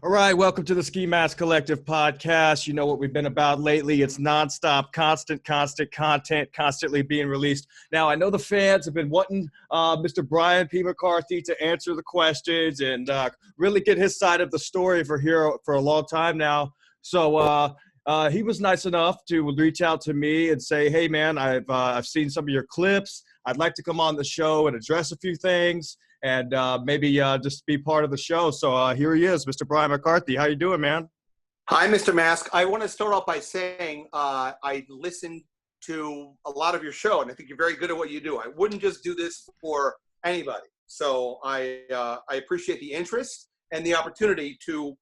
All right, welcome to the Ski Mask Collective podcast. You know what we've been about lately. It's nonstop, constant content, constantly being released. Now, I know the fans have been wanting Mr. Brian P. McCarthy to answer the questions and really get his side of the story for a long time now. So he was nice enough to reach out to me and say, "Hey, man, I've seen some of your clips. I'd like to come on the show and address a few things." And maybe just be part of the show. So here he is, Mr. Brian McCarthy. How you doing, man? Hi, Mr. Mask. I want to start off by saying I listened to a lot of your show, and I think you're very good at what you do. I wouldn't just do this for anybody. So I appreciate the interest and the opportunity to,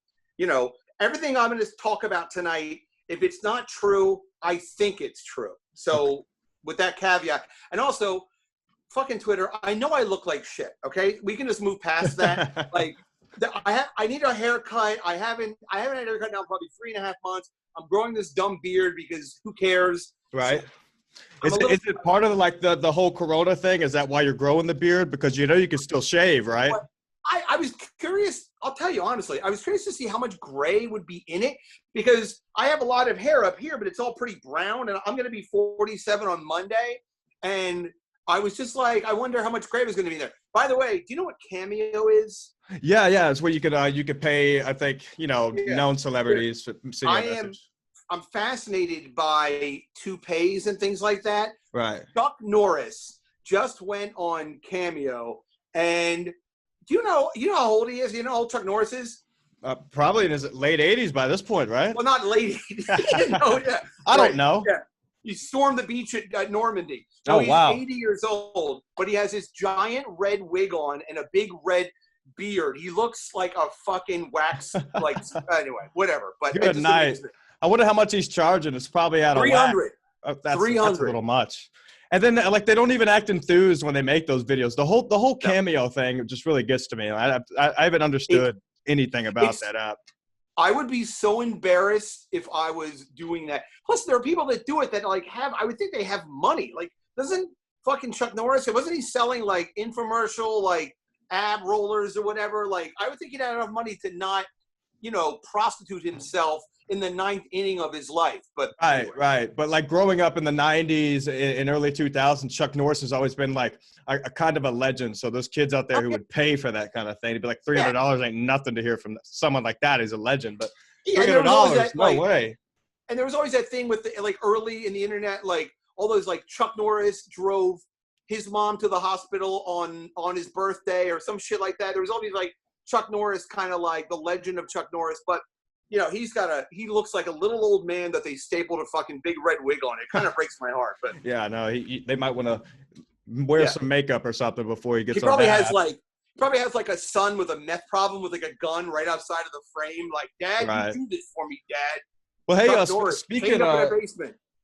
everything I'm going to talk about tonight, if it's not true, I think it's true. So with that caveat, and also, fucking Twitter, I know I look like shit, okay? We can just move past that. I need a haircut. I haven't had a haircut now in probably 3.5 months. I'm growing this dumb beard because who cares? Right. Is it part of the whole Corona thing? Is that why you're growing the beard? Because you can still shave, right? I was curious. I'll tell you honestly. I was curious to see how much gray would be in it because I have a lot of hair up here, but it's all pretty brown, and I'm going to be 47 on Monday, and I was just like, I wonder how much gray was going to be there. By the way, do you know what Cameo is? Yeah. It's where you could pay, I think, known celebrities for sending a message. I'm fascinated by toupees and things like that. Right. Chuck Norris just went on Cameo, and do you know how old he is? You know how old Chuck Norris is? Probably in his late 80s by this point, right? Well, not late 80s. Yeah. I don't know. Yeah. He stormed the beach at Normandy. So he's wow. 80 years old, but he has this giant red wig on and a big red beard. He looks like a fucking wax, anyway, whatever. But good night. I wonder how much he's charging. It's probably out of 300. That's a little much. And then they don't even act enthused when they make those videos. The whole Cameo thing just really gets to me. I haven't understood anything about that app. I would be so embarrassed if I was doing that. Plus, there are people that do it that I would think they have money. Doesn't fucking Chuck Norris, wasn't he selling infomercial ab rollers or whatever? I would think he'd have enough money to not, prostitute himself in the 9th inning of his life. But anyway. Right. But growing up in the 90s and early 2000s, Chuck Norris has always been a kind of a legend. So those kids out there who would pay for that kind of thing, it'd be $300 ain't nothing to hear from someone like that. He's a legend, but $300, no way. And there was always that thing with early in the internet, all those Chuck Norris drove his mom to the hospital on his birthday or some shit like that. There was all these Chuck Norris kind of the legend of Chuck Norris, but he looks like a little old man that they stapled a fucking big red wig on. It kind of breaks my heart, but yeah, no, they might want to wear some makeup or something before he gets. He probably has a son with a meth problem with a gun right outside of the frame. Dad, you do this for me, Dad. Well, hey,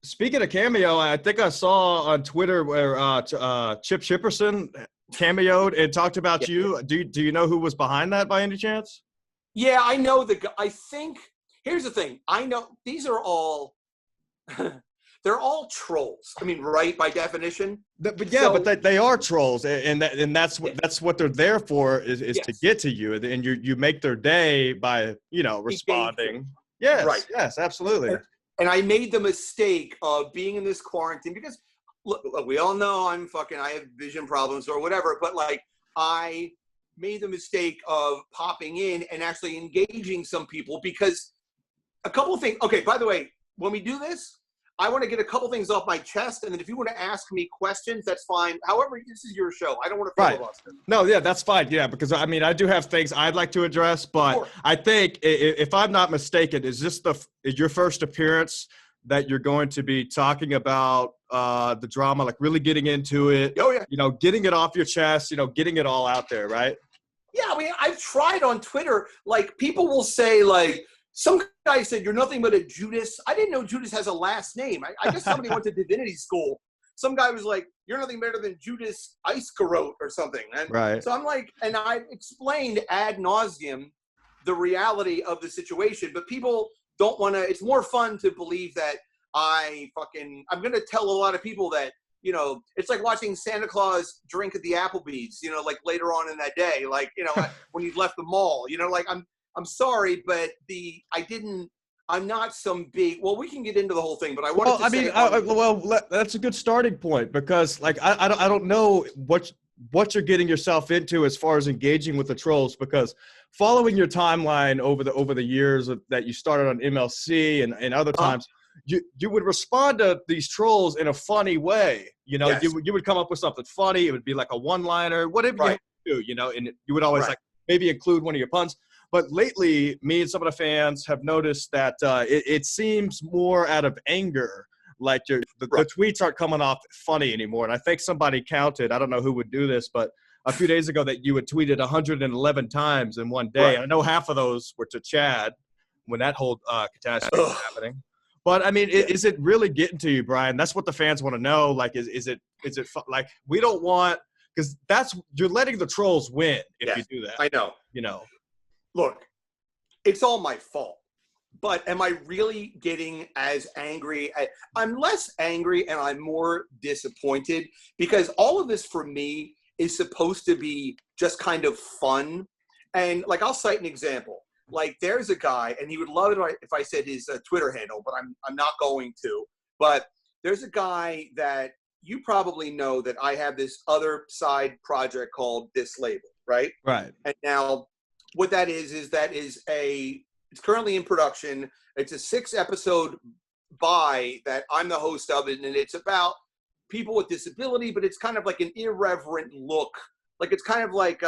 speaking of Cameo, I think I saw on Twitter where Chip Chipperson cameoed and talked about you. Do you know who was behind that by any chance? Yeah, I know I think, here's the thing. I know these are all, they're all trolls. I mean, right, by definition. But they are trolls, and that's what they're there for is to get to you, and you make their day by responding. Yes, right. Yes, absolutely. And I made the mistake of being in this quarantine because look, we all know I have vision problems or whatever, but I made the mistake of popping in and actually engaging some people because a couple of things. Okay, by the way, when we do this, I want to get a couple things off my chest, and then if you want to ask me questions, that's fine. However, this is your show. I don't want to filibuster. Right. No, yeah, that's fine. Yeah, because I do have things I'd like to address, but sure. I think if I'm not mistaken, is your first appearance that you're going to be talking about the drama, really getting into it? Oh yeah. Getting it off your chest. Getting it all out there, right? Yeah, I mean, I've tried on Twitter. People will say some guy said, "You're nothing but a Judas." I didn't know Judas has a last name. I guess somebody went to divinity school. Some guy was like, "You're nothing better than Judas Iscariot or something." And right. So I'm and I explained ad nauseum the reality of the situation, but people don't want to. It's more fun to believe that I'm going to tell a lot of people that you know, it's like watching Santa Claus drink at the Applebee's, you know, like later on in that day, like, you know, when you left the mall, you know, like I'm sorry, but I'm not some big, well, we can get into the whole thing, but I wanted to say. That's a good starting point because like, I don't know what you're getting yourself into as far as engaging with the trolls, because following your timeline over the years that you started on MLC and other times, you would respond to these trolls in a funny way. You know, Yes. you would come up with something funny. It would be like a one-liner, whatever you do, you know, and you would always like maybe include one of your puns. But lately, me and some of the fans have noticed that it seems more out of anger. Like the tweets aren't coming off funny anymore. And I think somebody counted, I don't know who would do this, but a few days ago that you had tweeted 111 times in one day. I know half of those were to Chad when that whole catastrophe was happening. But I mean, is it really getting to you, Brian? That's what the fans want to know. Like, is it like, we don't want, because you're letting the trolls win if you do that. I know. You know. Look, it's all my fault. But am I really getting as angry? I'm less angry and I'm more disappointed, because all of this for me is supposed to be just kind of fun. And like, I'll cite an example. Like, there's a guy, and he would love it if I said his Twitter handle, but I'm not going to. But there's a guy that you probably know that I have this other side project called This Label, right? Right. And now what that is it's currently in production. It's a 6-episode buy that I'm the host of it, and it's about people with disability, but it's kind of like an irreverent look. Like, it's kind of like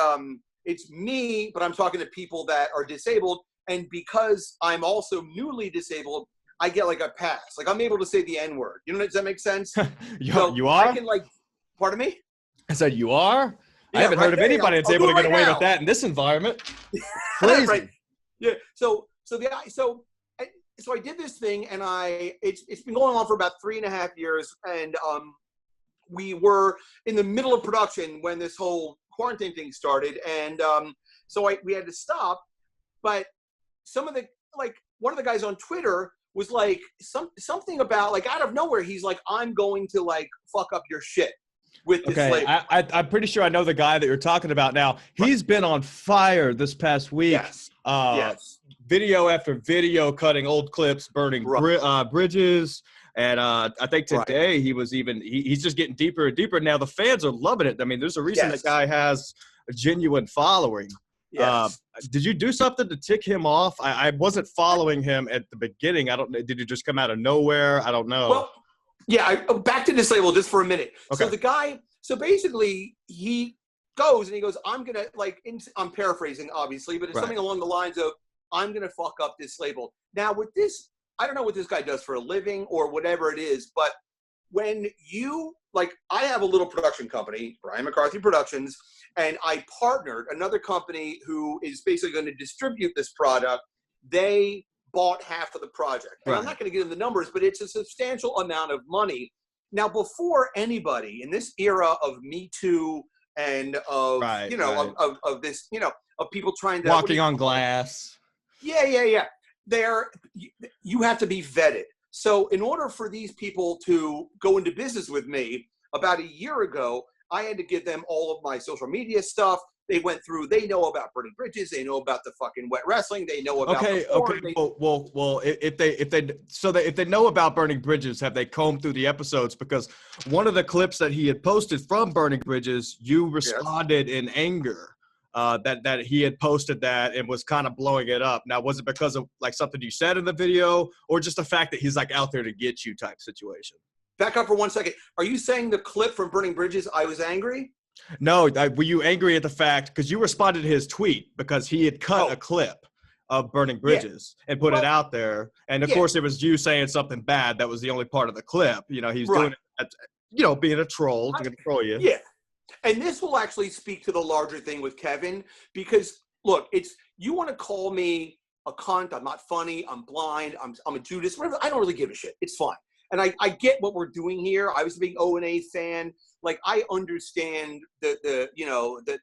it's me, but I'm talking to people that are disabled, and because I'm also newly disabled, I get like a pass. Like, I'm able to say the N-word. You know, does that make sense? You are? I can, like, pardon me? I said, you are? Yeah, I haven't heard of anybody that's able to get away with that in this environment. Crazy. Right. Yeah. So I did this thing, and it's been going on for about 3.5 years, and we were in the middle of production when this whole quarantine thing started, and so we had to stop. But one of the guys on Twitter was like something about, like, out of nowhere, he's like, I'm going to like fuck up your shit with this label. I'm pretty sure I know the guy that you're talking about now. He's been on fire this past week. Yes. Yes. Video after video, cutting old clips, burning bridges. And I think today he's just getting deeper and deeper. Now the fans are loving it. I mean, there's a reason that guy has a genuine following. Yes. Did you do something to tick him off? I wasn't following him at the beginning. I don't know. Did it just come out of nowhere? I don't know. Well, yeah, back to This Label just for a minute. Okay. So the guy, basically he goes and he goes, I'm going to, like, I'm paraphrasing obviously, but it's something along the lines of, I'm going to fuck up This Label. Now with this, I don't know what this guy does for a living or whatever it is, but when you, like, I have a little production company, Brian McCarthy Productions, and I partnered another company who is basically going to distribute this product. They bought half of the project. And I'm not going to get into the numbers, but it's a substantial amount of money. Now, before anybody in this era of Me Too and of, of this, of people trying to walking on glass. Yeah. You have to be vetted. So in order for these people to go into business with me, about a year ago, I had to give them all of my social media stuff. They went through, they know about burning bridges. They know about the fucking wet wrestling. They know about if they know about burning bridges, have they combed through the episodes? Because one of the clips that he had posted from burning bridges, you responded in anger. That he had posted that and was kind of blowing it up. Now, was it because of like something you said in the video, or just the fact that he's like out there to get you type situation? Back up for 1 second. Are you saying the clip from Burning Bridges, I was angry? No, were you angry at the fact, because you responded to his tweet because he had cut a clip of Burning Bridges and put it out there. And of course it was you saying something bad. That was the only part of the clip. You know, he's doing it, being a troll, to control you. Yeah. And this will actually speak to the larger thing with Kevin, because look, you want to call me a cunt, I'm not funny, I'm blind, I'm a Judas, whatever. I don't really give a shit. It's fine. And I get what we're doing here. I was a big O&A fan. Like, I understand the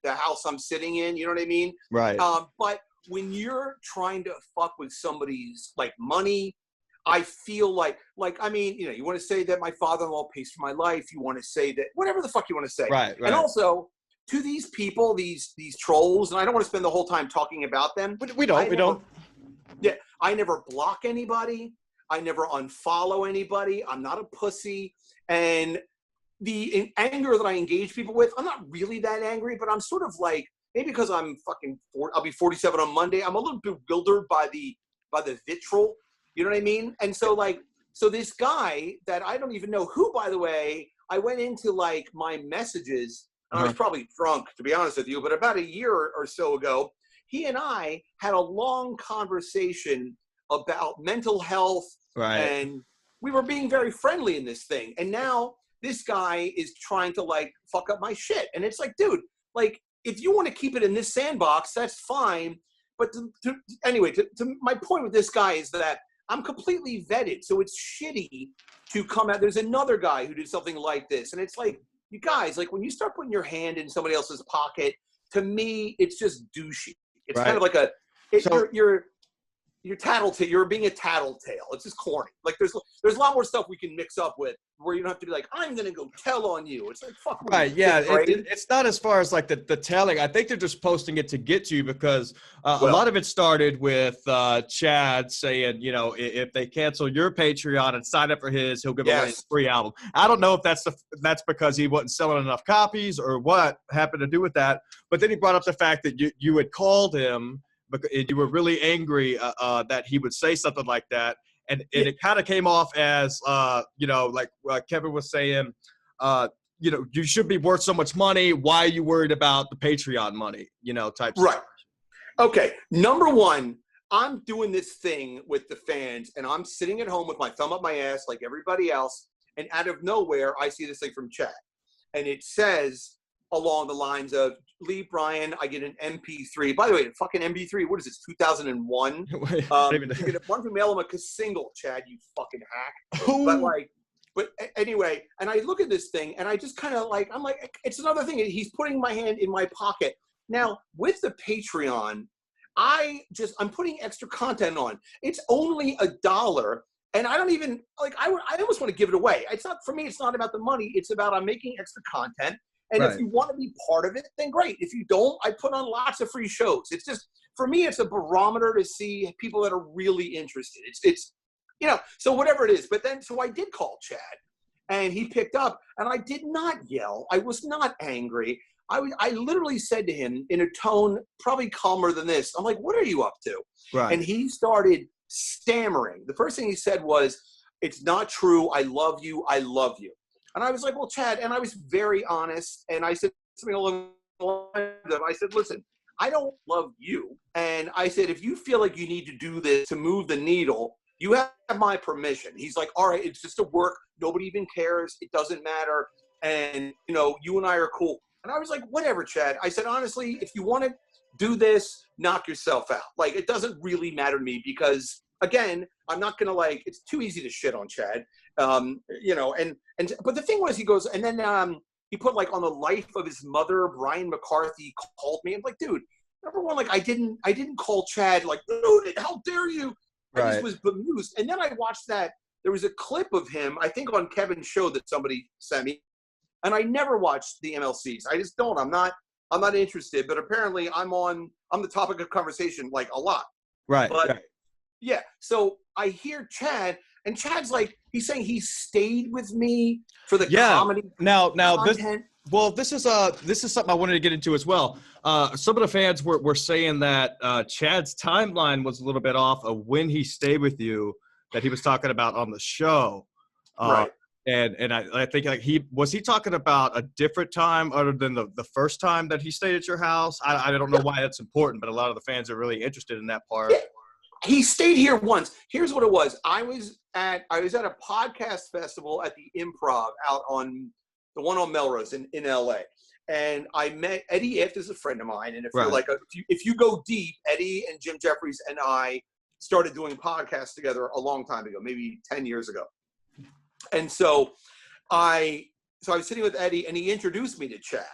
house I'm sitting in, you know what I mean? Right. But when you're trying to fuck with somebody's like money, I feel like, I mean, you know, you want to say that my father-in-law pays for my life. You want to say that, whatever the fuck you want to say. Right. And also, to these people, these trolls, and I don't want to spend the whole time talking about them. We don't. Yeah, I never block anybody. I never unfollow anybody. I'm not a pussy. And the anger that I engage people with, I'm not really that angry, but I'm sort of like, maybe because I'm I'll be 47 on Monday. I'm a little bewildered by the vitriol. You know what I mean? And so so this guy that I don't even know who, by the way, I went into like my messages, and I was probably drunk, to be honest with you, but about a year or so ago, he and I had a long conversation about mental health, and we were being very friendly in this thing. And now this guy is trying to like fuck up my shit. And it's like, dude, like, if you want to keep it in this sandbox, that's fine. But anyway, my point with this guy is that I'm completely vetted. So it's shitty to come out. There's another guy who did something like this. And it's like, you guys, like when you start putting your hand in somebody else's pocket, to me, it's just douchey. It's kind of like you're tattletale. You're being a tattletale. It's just corny. Like there's a lot more stuff we can mix up with where you don't have to be like, I'm gonna go tell on you. It's like, fuck. Right. Yeah. It's not as far as like the telling. I think they're just posting it to get to you because a lot of it started with Chad saying, you know, if they cancel your Patreon and sign up for his, he'll give away his free album. I don't know if that's because he wasn't selling enough copies or what happened to do with that. But then he brought up the fact that you had called him because you were really angry that he would say something like that. And it kind of came off as, you know, like Kevin was saying, you know, you should be worth so much money. Why are you worried about the Patreon money, you know, type stuff. Right. Okay. Number one, I'm doing this thing with the fans, and I'm sitting at home with my thumb up my ass like everybody else. And out of nowhere, I see this thing from Chad. And it says along the lines of, Lee Brian, I get an MP3. By the way, fucking MP3, what is this, 2001? You get one from Elima single, Chad, you fucking hack. But anyway, and I look at this thing, and I just kind of like, I'm like, it's another thing. He's putting my hand in my pocket. Now, with the Patreon, I'm putting extra content on. It's only $1. And I don't even, like, I almost want to give it away. It's not, for me, it's not about the money. It's about I'm making extra content. And if you want to be part of it, then great. If you don't, I put on lots of free shows. It's just, for me, it's a barometer to see people that are really interested. It's you know, so whatever it is. But then, so I did call Chad, and he picked up, and I did not yell. I was not angry. I literally said to him in a tone probably calmer than this, I'm like, what are you up to? Right. And he started stammering. The first thing he said was, it's not true. I love you. I love you. And I was like, well, Chad, and I was very honest. And I said something along the lines of, I said, listen, I don't love you. And I said, if you feel like you need to do this to move the needle, you have my permission. He's like, all right, it's just a work. Nobody even cares. It doesn't matter. And, you know, you and I are cool. And I was like, whatever, Chad. I said, honestly, if you want to do this, knock yourself out. Like, it doesn't really matter to me because, again, I'm not going to, like, it's too easy to shit on Chad. You know, but the thing was, he goes, and then he put, like, on the life of his mother, Brian McCarthy called me. I'm like, dude, number one, like, I didn't call Chad, like, dude, how dare you? I just was bemused. And then I watched that. There was a clip of him, I think on Kevin's show that somebody sent me. And I never watched the MLCs. I just don't. I'm not interested. But apparently I'm the topic of conversation like a lot. Right. But yeah. So I hear Chad, and Chad's like, he's saying he stayed with me for the comedy. Now this is something I wanted to get into as well. Some of the fans were saying that Chad's timeline was a little bit off of when he stayed with you that he was talking about on the show. Right. And I think like he talking about a different time other than the first time that he stayed at your house. I don't know why that's important, but a lot of the fans are really interested in that part. Yeah. He stayed here once. Here's what it was. I was at a podcast festival at the Improv out on the one on Melrose in LA. And I met Eddie Ift is a friend of mine. And if you go deep, Eddie and Jim Jeffries and I started doing podcasts together a long time ago, maybe 10 years ago. And so I was sitting with Eddie, and he introduced me to Chad.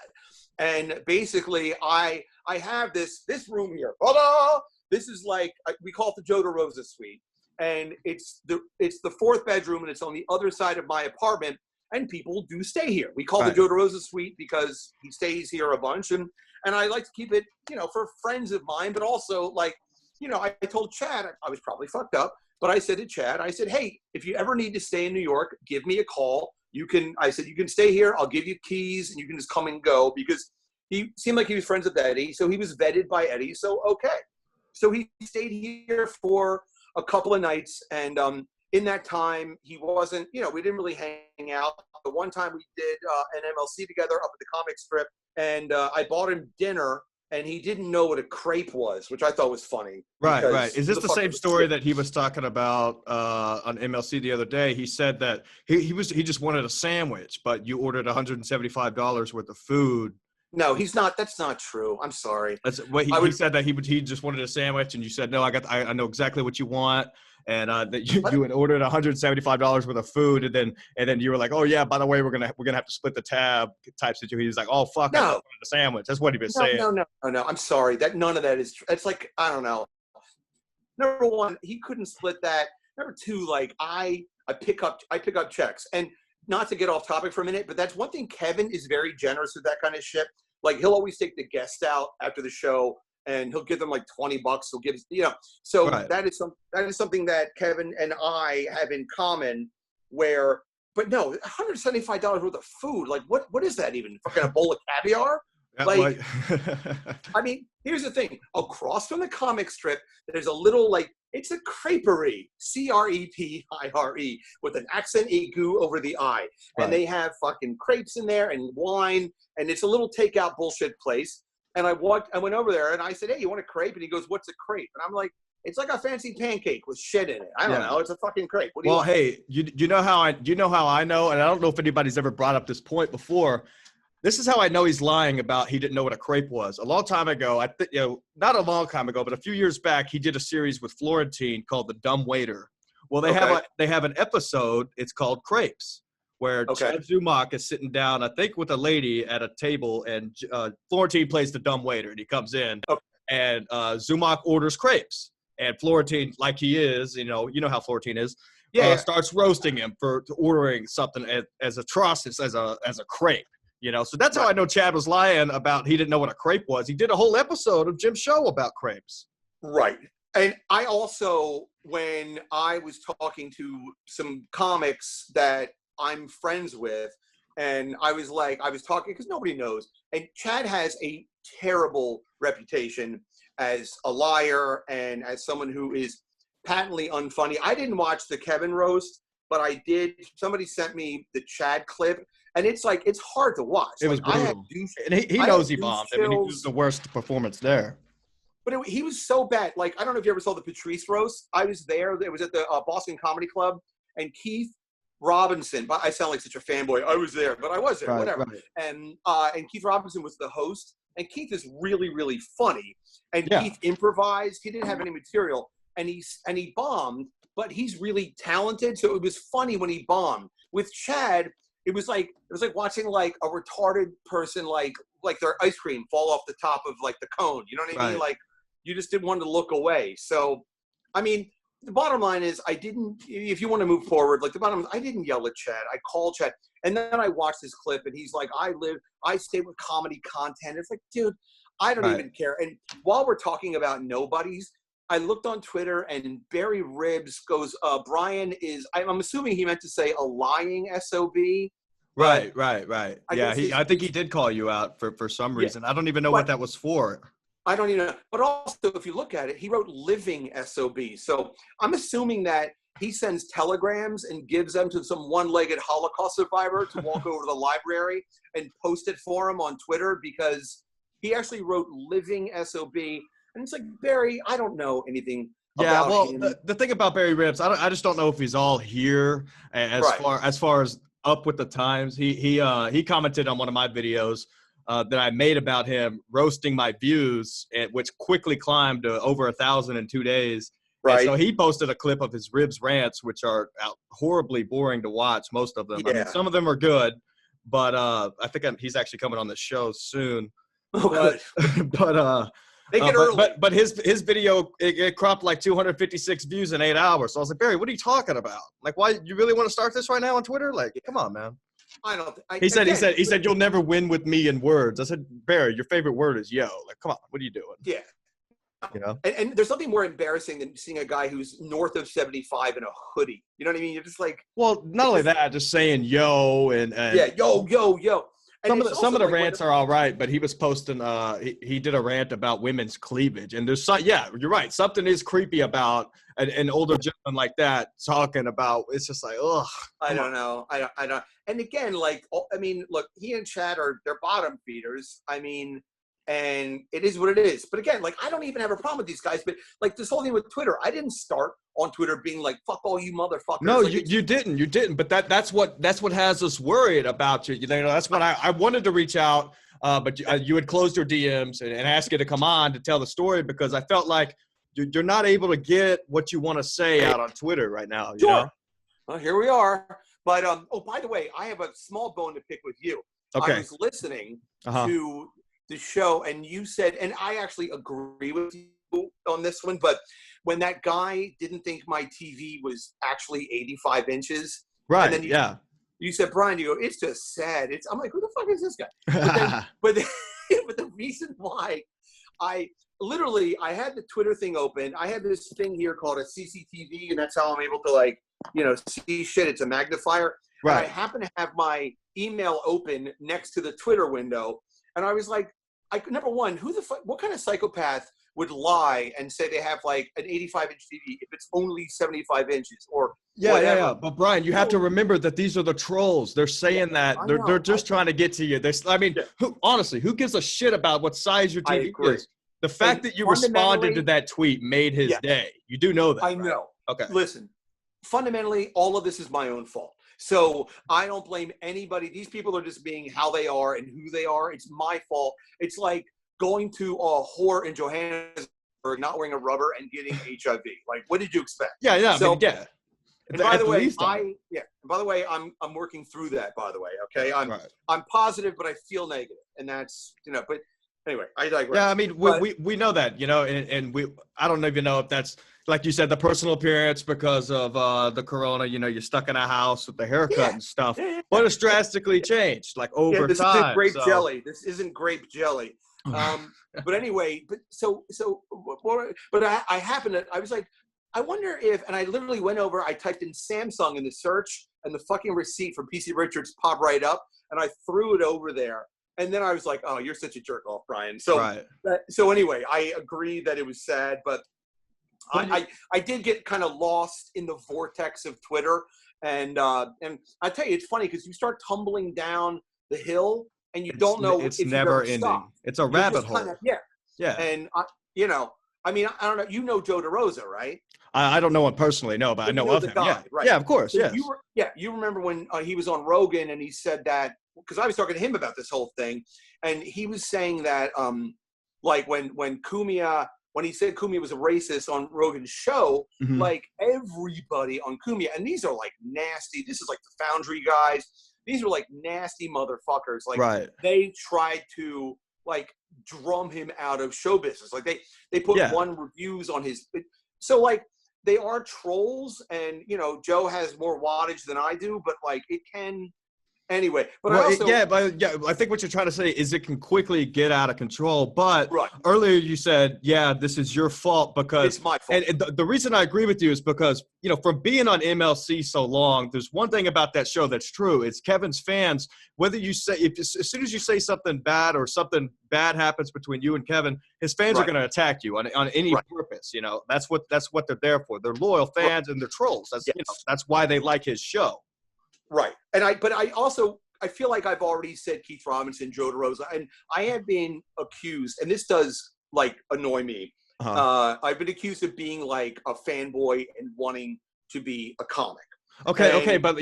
And basically, I have this room here. Ta-da! This is like, we call it the Joe DeRosa suite. and it's the fourth bedroom, and it's on the other side of my apartment. And people do stay here. We call the Joe DeRosa suite because he stays here a bunch, and I like to keep it, for friends of mine, but also like, I told Chad, I was probably fucked up, but I said to Chad, I said, hey, if you ever need to stay in New York, give me a call. I said, you can stay here. I'll give you keys and you can just come and go, because he seemed like he was friends with Eddie. So he was vetted by Eddie. So, okay. So he stayed here for a couple of nights. And in that time, he wasn't, we didn't really hang out. The one time we did an MLC together up at the comic strip, and I bought him dinner, and he didn't know what a crepe was, which I thought was funny. Right. Is this the same story that he was talking about on MLC the other day? He said that he just wanted a sandwich, but you ordered $175 worth of food. No, he's not. That's not true. I'm sorry. That's what he said, that he just wanted a sandwich, and you said, no, I know exactly what you want. And that you had ordered $175 worth of food, and then you were like, oh yeah, by the way, we're gonna have to split the tab type situation. He's like, oh fuck, I wanted a sandwich. That's what he was saying. No. I'm sorry. None of that is true. It's like, I don't know. Number one, he couldn't split that. Number two, like I pick up checks, and not to get off topic for a minute, but that's one thing. Kevin is very generous with that kind of shit. Like he'll always take the guests out after the show, and he'll give them like $20. He'll give, so that is something that Kevin and I have in common, but no, $175 worth of food. Like what is that even? Fucking a bowl of caviar? Like, I mean, here's the thing. Across from the comic strip, there's a little, like, it's a creperie, CREPIRE, with an accent aigu over the I. And they have fucking crepes in there and wine, and it's a little takeout bullshit place. And I went over there, and I said, hey, you want a crepe? And he goes, what's a crepe? And I'm like, it's like a fancy pancake with shit in it. I don't know. It's a fucking crepe. What do you want? Hey, you know how I know, and I don't know if anybody's ever brought up this point before. This is how I know he's lying about he didn't know what a crepe was. A long time ago, not a long time ago, but a few years back, he did a series with Florentine called The Dumb Waiter. Well, they have an episode. It's called Crepes, where Chad Zumock is sitting down, I think, with a lady at a table, and Florentine plays the dumb waiter, and he comes in, and Zumock orders crepes, and Florentine, like he is, you know how Florentine is, starts roasting him for ordering something as atrocious as a crepe. So that's how I know Chad was lying about he didn't know what a crepe was. He did a whole episode of Jim's show about crepes. Right. And I also, when I was talking to some comics that I'm friends with, and I was talking, because nobody knows, and Chad has a terrible reputation as a liar and as someone who is patently unfunny. I didn't watch the Kevin roast, but I did. Somebody sent me the Chad clip. And it's hard to watch. It was brutal. And he knows he bombed. I mean, he was the worst performance there. But he was so bad. Like, I don't know if you ever saw the Patrice roast. I was there. It was at the Boston Comedy Club. And Keith Robinson, but I sound like such a fanboy. I was there, but I was there, whatever. Right. And Keith Robinson was the host. And Keith is really, really funny. And Keith improvised. He didn't have any material. And he bombed, but he's really talented. So it was funny when he bombed. With Chad, it was like watching like a retarded person like their ice cream fall off the top of like the cone. You know what I mean? Like you just didn't want to look away. So, I mean, the bottom line is if you want to move forward, like the bottom line, I didn't yell at Chad. I called Chad. And then I watched this clip and he's like, I stay with comedy content. It's like, dude, I don't even care. And while we're talking about nobodies, I looked on Twitter and Barry Ribs goes, Brian is, I'm assuming he meant to say a lying SOB. Right. I think he did call you out for some reason. I don't even know what that was for. I don't even know. But also, if you look at it, he wrote living SOB. So I'm assuming that he sends telegrams and gives them to some one-legged Holocaust survivor to walk over to the library and post it for him on Twitter, because he actually wrote living SOB. And it's like, Barry, I don't know anything about him. The thing about Barry Ribs, I just don't know if he's all here as far as up with the times. He commented on one of my videos that I made about him roasting my views, which quickly climbed to over 1,000 in 2 days. Right. And so he posted a clip of his Ribs rants, which are horribly boring to watch, most of them. Yeah. I mean, some of them are good, but I think he's actually coming on the show soon. Oh, good. But Make it early. But his video it cropped like 256 views in 8 hours. So I was like, Barry, what are you talking about? Like, why you really want to start this right now on Twitter? Like, come on, man. I don't. He said you'll never win with me in words. I said, Barry, your favorite word is yo. Like, come on, what are you doing? Yeah. You know. And there's something more embarrassing than seeing a guy who's north of 75 in a hoodie. You know what I mean? You're just like. Well, not only that, just saying yo and yeah, yo. And some of the rants are all right, but he was posting. He did a rant about women's cleavage, and there's yeah, you're right. Something is creepy about an older gentleman like that talking about. It's just like, ugh. I don't know. I don't. And again, like, I mean, look, he and Chad they're bottom feeders. I mean, and it is what it is. But again, like, I don't even have a problem with these guys. But like this whole thing with Twitter, I didn't start on Twitter being like, fuck all you motherfuckers. No, like, you didn't. But that's what has us worried about you. You know, that's what I wanted to reach out. But you had closed your DMs and asked you to come on to tell the story because I felt like you're not able to get what you want to say out on Twitter right now. You know? Well, here we are. But oh, by the way, I have a small bone to pick with you. Okay. I was listening to the show, and you said, and I actually agree with you on this one, but when that guy didn't think my TV was actually 85 inches, right? And then you said, Brian, you go, it's just sad. I'm like, who the fuck is this guy? But the reason why I had the Twitter thing open. I had this thing here called a CCTV, and that's how I'm able to, like, you know, see shit. It's a magnifier. Right. And I happen to have my email open next to the Twitter window, and I was like, number one, what kind of psychopath would lie and say they have like an 85-inch TV if it's only 75 inches or whatever? Yeah. But Brian, you have to remember that these are the trolls. They're saying that they're just trying to get to you. Honestly, who gives a shit about what size your TV is? The fact that you responded to that tweet made his day. You do know that. I know. Okay. Listen, fundamentally, all of this is my own fault. So I don't blame anybody. These people are just being how they are and who they are. It's my fault. It's like going to a whore in Johannesburg, not wearing a rubber and getting HIV. Like, what did you expect? Yeah. So, And by the way, I'm working through that, by the way. Okay. I'm positive, but I feel negative. And that's, you know, but anyway, I digress. Yeah, I mean, we know that, you know, and I don't even know if that's, like you said, the personal appearance because of the corona, you know, you're stuck in a house with the haircut and stuff. But it's drastically changed, like over this time. Isn't grape jelly. This isn't grape jelly. But anyway, I happened to, I was like, I wonder if, and I literally went over, I typed in Samsung in the search, and the fucking receipt from PC Richards popped right up, and I threw it over there. And then I was like, oh, you're such a jerk off, Brian. So, so anyway, I agree that it was sad, but I did get kind of lost in the vortex of Twitter. And I tell you, it's funny because you start tumbling down the hill and you don't know it's if never ending. Stop. It's a rabbit hole. Yeah. And, you know, I mean, I don't know. You know Joe DeRosa, right? I don't know him personally, no, but I know of him. Guy, right? Yeah, of course, so yes. You remember when he was on Rogan and he said that, because I was talking to him about this whole thing, and he was saying that, like when he said Cumia was a racist on Rogan's show, like everybody on Cumia, and these are like nasty. This is like the Foundry guys. These are like nasty motherfuckers. Like they tried to like drum him out of show business. Like they put one reviews on his. So like they are trolls, and you know Joe has more wattage than I do, but like it can. Anyway, but I think what you're trying to say is it can quickly get out of control. But earlier you said, this is your fault because it's my fault. And the reason I agree with you is because, you know, from being on MLC so long, there's one thing about that show that's true. It's Kevin's fans. Whether you say, as soon as you say something bad or something bad happens between you and Kevin, his fans are going to attack you on any purpose. You know, that's what they're there for. They're loyal fans and they're trolls. That's that's why they like his show. Right. And I feel like I've already said Keith Robinson, Joe DeRosa, and I have been accused, and this does like annoy me. I've been accused of being like a fanboy and wanting to be a comic. Okay, but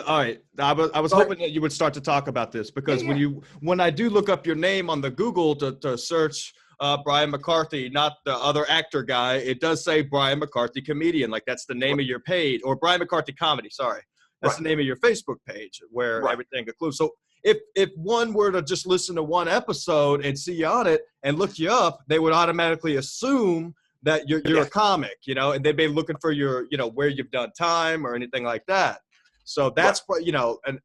all right. I was hoping that you would start to talk about this because when I do look up your name on the Google to search Brian McCarthy, not the other actor guy, it does say Brian McCarthy comedian, like that's the name of your page, or Brian McCarthy comedy. Sorry. That's the name of your Facebook page where everything includes. So if one were to just listen to one episode and see you on it and look you up, they would automatically assume that you're a comic, you know, and they'd be looking for your, you know, where you've done time or anything like that. So that's what, you know, and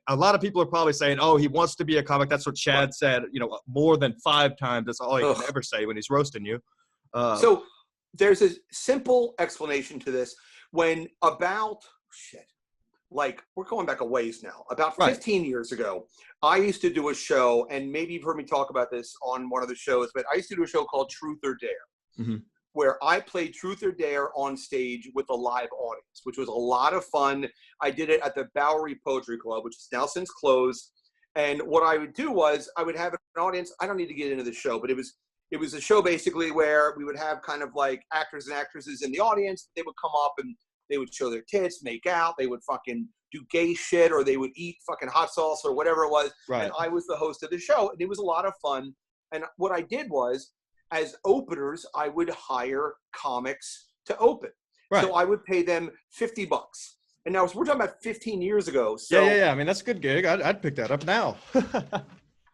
a lot of people are probably saying, oh, he wants to be a comic. That's what Chad said, you know, more than 5 times. That's all he can ever say when he's roasting you. So there's a simple explanation to this. When like we're going back a ways now, about 15 years ago, I used to do a show, and maybe you've heard me talk about this on one of the shows, but I used to do a show called Truth or Dare, where I played Truth or Dare on stage with a live audience, which was a lot of fun. I did it at the Bowery Poetry Club, which is now since closed. And what I would do was I would have an audience. I don't need to get into the show, but it was a show basically where we would have kind of like actors and actresses in the audience. They would come up and they would show their tits, make out. They would fucking do gay shit, or they would eat fucking hot sauce or whatever it was. And I was the host of the show, and it was a lot of fun. And what I did was, as openers, I would hire comics to open. So I would pay them $50. And now we're talking about 15 years ago. So yeah. I mean, that's a good gig. I'd pick that up now.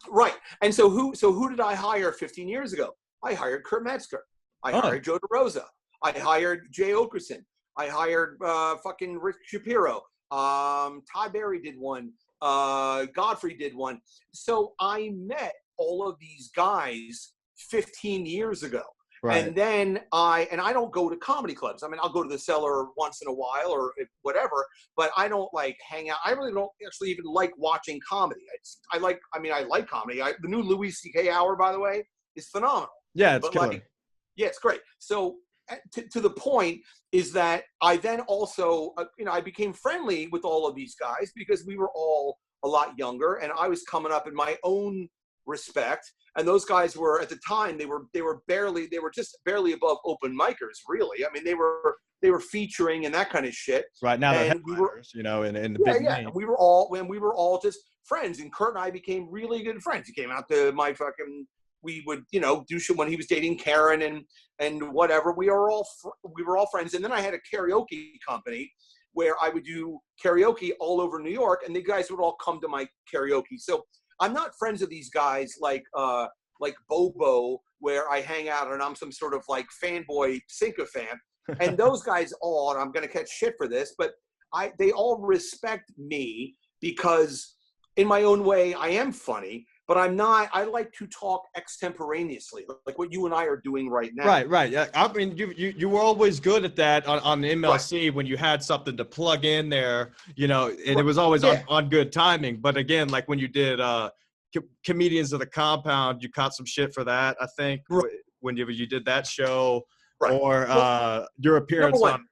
Right. And so who did I hire 15 years ago? I hired Kurt Metzger. I hired Joe DeRosa. I hired Jay Okerson. I hired fucking Rick Shapiro. Todd Berry did one. Godfrey did one. So I met all of these guys 15 years ago. And then I don't go to comedy clubs. I mean, I'll go to the Cellar once in a while or whatever, but I don't like hang out. I really don't actually even like watching comedy. I like comedy. The new Louis C.K. hour, by the way, is phenomenal. Yeah, it's killer. Yeah, it's great. So to the point is that I then also, I became friendly with all of these guys because we were all a lot younger and I was coming up in my own respect. And those guys were, at the time, they were just barely above open micers, really. I mean, they were featuring and that kind of shit. Right now, they're headliners, you know, in the big name. We were all just friends, and Kurt and I became really good friends. He came out to my fucking. We would, do shit when he was dating Karen and whatever. We were all friends, and then I had a karaoke company where I would do karaoke all over New York, and the guys would all come to my karaoke. So I'm not friends with these guys like Bobo, where I hang out and I'm some sort of like fanboy sycophant. And those guys all, and I'm going to catch shit for this, but they all respect me because in my own way, I am funny, but I'm not, I like to talk extemporaneously, like what you and I are doing right now. Right. Yeah. I mean, you were always good at that on MLC when you had something to plug in there, and it was always on good timing. But again, like when you did Comedians of the Compound, you caught some shit for that, I think, when you did that show, or your appearance on.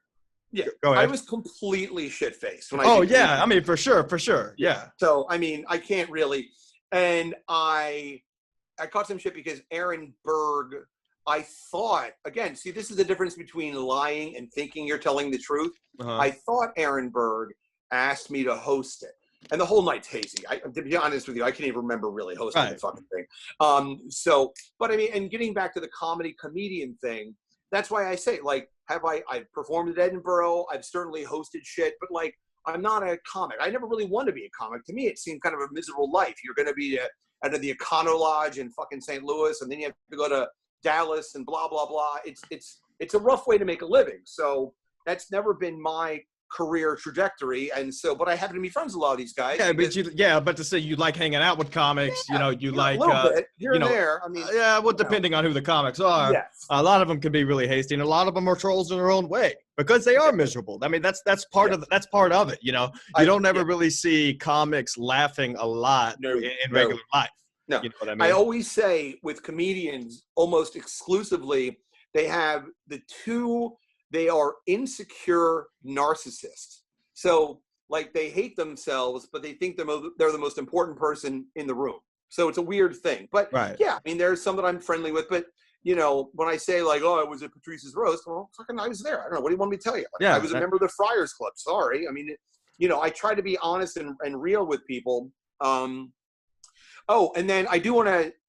Yeah, go ahead. I was completely shit-faced when I mean, for sure. Yeah. So, I mean, I can't really. And I caught some shit because Aaron Berg, I thought, again, see, this is the difference between lying and thinking you're telling the truth. I thought Aaron Berg asked me to host it. And the whole night's hazy. To be honest with you, I can't even remember really hosting the fucking thing. But I mean, and getting back to the comedian thing, that's why I say, like, I've performed at Edinburgh, I've certainly hosted shit, but like, I'm not a comic. I never really wanted to be a comic. To me, it seemed kind of a miserable life. You're going to be at the Econo Lodge in fucking St. Louis, and then you have to go to Dallas and blah, blah, blah. It's a rough way to make a living. So that's never been my career trajectory. And so, but I happen to be friends with a lot of these guys. Yeah, but to say you like hanging out with comics, you like, a little bit here and there. I mean, depending on who the comics are, a lot of them can be really hasty, and a lot of them are trolls in their own way because they are miserable. I mean, that's part of it. You don't ever really see comics laughing a lot in regular life. No, you know what I mean? I always say with comedians, almost exclusively, they have they are insecure narcissists. So like they hate themselves, but they think they're the most important person in the room. So it's a weird thing. But yeah, I mean, there's some that I'm friendly with, but when I say like, oh, I was at Patrice's roast, well, fucking I was there. I don't know. What do you want me to tell you? Like, I was a member of the Friars Club. Sorry. I mean, I try to be honest and real with people. And then I do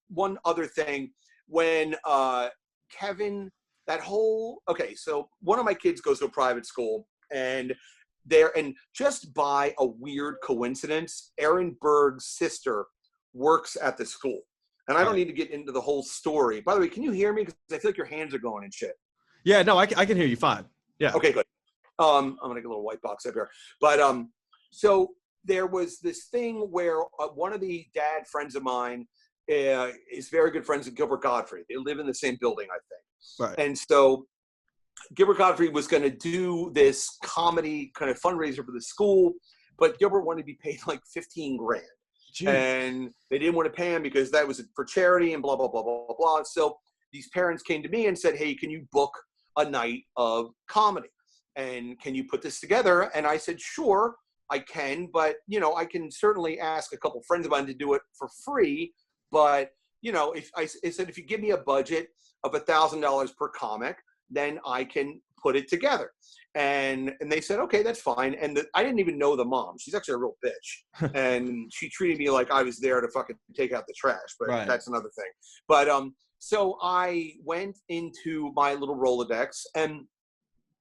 one other thing when Kevin, so one of my kids goes to a private school, and there, and just by a weird coincidence, Aaron Berg's sister works at the school. And I don't need to get into the whole story. By the way, can you hear me? Because I feel like your hands are going and shit. Yeah, no, I can hear you fine. Yeah. Okay, good. I'm gonna get a little white box up here. But so there was this thing where one of the dad friends of mine is very good friends with Gilbert Gottfried. They live in the same building, I think. Right. And so Gilbert Gottfried was going to do this comedy kind of fundraiser for the school, but Gilbert wanted to be paid like 15 grand. Jeez. And they didn't want to pay him because that was for charity and blah, blah, blah, blah, blah, blah. So these parents came to me and said, hey, can you book a night of comedy? And can you put this together? And I said, sure, I can. But, you know, I can certainly ask a couple friends of mine to do it for free. But, you know, if I said, if you give me a budget of $1,000 per comic, then I can put it together. And they said, okay, that's fine. And I didn't even know the mom. She's actually a real bitch. And she treated me like I was there to fucking take out the trash, but that's another thing. But so I went into my little Rolodex and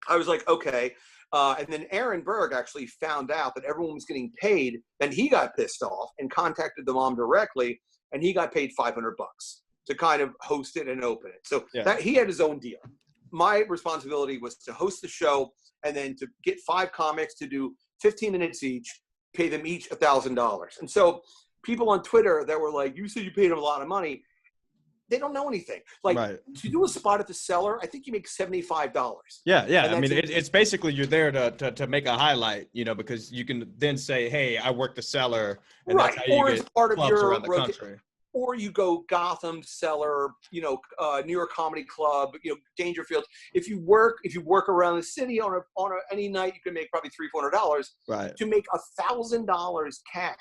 I was like, okay. And then Aaron Berg actually found out that everyone was getting paid. Then he got pissed off and contacted the mom directly, and he got paid $500 to kind of host it and open it. So that he had his own deal. My responsibility was to host the show and then to get 5 comics to do 15 minutes each, pay them each $1,000. And so people on Twitter that were like, you said you paid them a lot of money. They don't know anything. Like to do a spot at the Cellar, I think you make $75. Yeah. I mean, it's basically you're there to make a highlight, you know, because you can then say, hey, I work the Cellar, and that's how you get clubs around the country. Or you go Gotham, Cellar, you know, New York Comedy Club, you know, Dangerfield. If you work around the city on any night, you can make probably $300-400. Right. To make $1,000 cash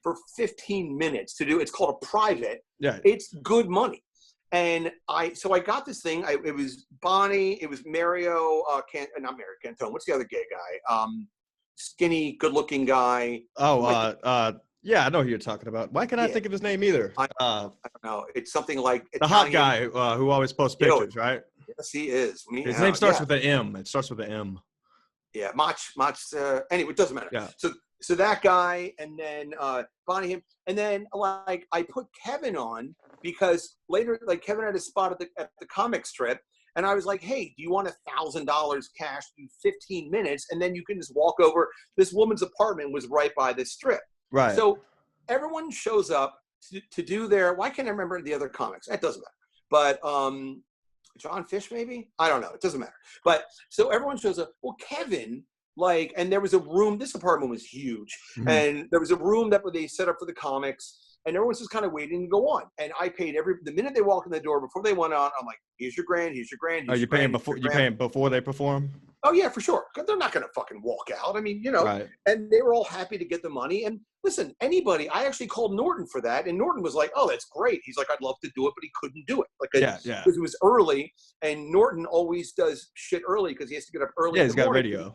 for 15 minutes to do, it's called a private. Yeah. It's good money. And I got this thing. It was Bonnie. It was Mario. Not Mario Cantone. What's the other gay guy? Skinny, good-looking guy. Yeah, I know who you're talking about. Why can't I think of his name either? I don't know. It's something like the hot guy who always posts pictures, right? Yes, he is. His name starts with an M. It starts with an M. Yeah, Mach. Anyway, it doesn't matter. Yeah. So that guy, and then Bonnie, him, and then like I put Kevin on because later, like Kevin had a spot at the comic strip. And I was like, hey, do you want $1,000 cash in 15 minutes? And then you can just walk over. This woman's apartment was right by this strip. Right. So everyone shows up to do their, why can't I remember the other comics? That doesn't matter. But John Fish, maybe? I don't know. It doesn't matter. But so everyone shows up. Well, Kevin, and there was a room. This apartment was huge. Mm-hmm. And there was a room that they set up for the comics. And everyone's just kind of waiting to go on. And I paid the minute they walked in the door, before they went on, I'm like, here's your grand, here's your grand. Are you paying before they perform? Oh, yeah, for sure. Because they're not going to fucking walk out. I mean, you know, and they were all happy to get the money. And listen, I actually called Norton for that. And Norton was like, oh, that's great. He's like, I'd love to do it, but he couldn't do it. Because it was early. And Norton always does shit early because he has to get up early. Yeah, he's got radio.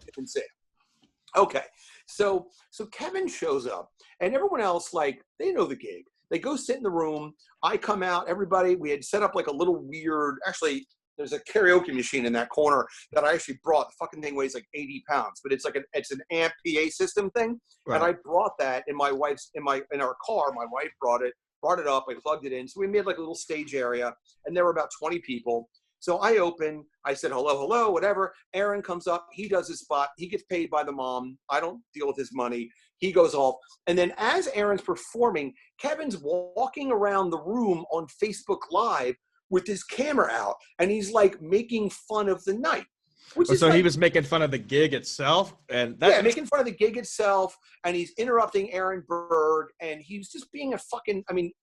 Okay. So Kevin shows up and everyone else, they know the gig. They go sit in the room. I come out, everybody, we had set up like a little weird, actually, there's a karaoke machine in that corner that I actually brought. The fucking thing weighs like 80 pounds, but it's an amp PA system thing. Right. And I brought that in our car. My wife brought it up. I plugged it in. So we made like a little stage area and there were about 20 people. So I open, I said, hello, whatever. Aaron comes up, he does his spot. He gets paid by the mom. I don't deal with his money. He goes off. And then as Aaron's performing, Kevin's walking around the room on Facebook Live with his camera out. And he's like making fun of the night. He was making fun of the gig itself? Making fun of the gig itself. And he's interrupting Aaron Berg. And he's just being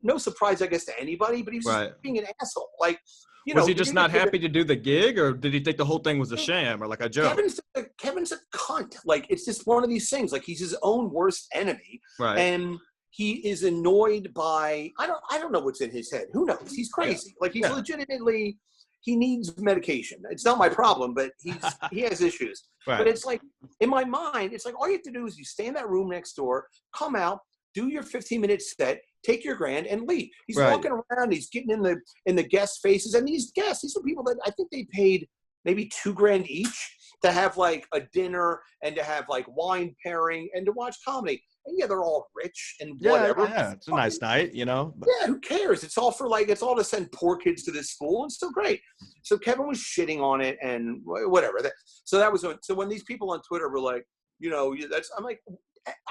no surprise, I guess, to anybody, but he was just being an asshole. Was he just not happy to do the gig, or did he think the whole thing was a sham or like a joke? Kevin's a cunt. It's just one of these things. He's his own worst enemy. Right. And he is annoyed by, I don't know what's in his head. Who knows? He's crazy. Yeah. Legitimately, he needs medication. It's not my problem, but he has issues. Right. But it's in my mind, it's all you have to do is you stay in that room next door, come out, do your 15-minute set, take your grand, and leave. He's walking around. He's getting in the guest faces, and these are people that I think they paid maybe $2,000 each, to have like a dinner and to have like wine pairing and to watch comedy. And yeah, they're all rich and whatever. Yeah, it's a nice night, you know. Yeah, who cares? It's all to send poor kids to this school. It's still great. So Kevin was shitting on it and whatever. So when these people on Twitter were like, I'm like,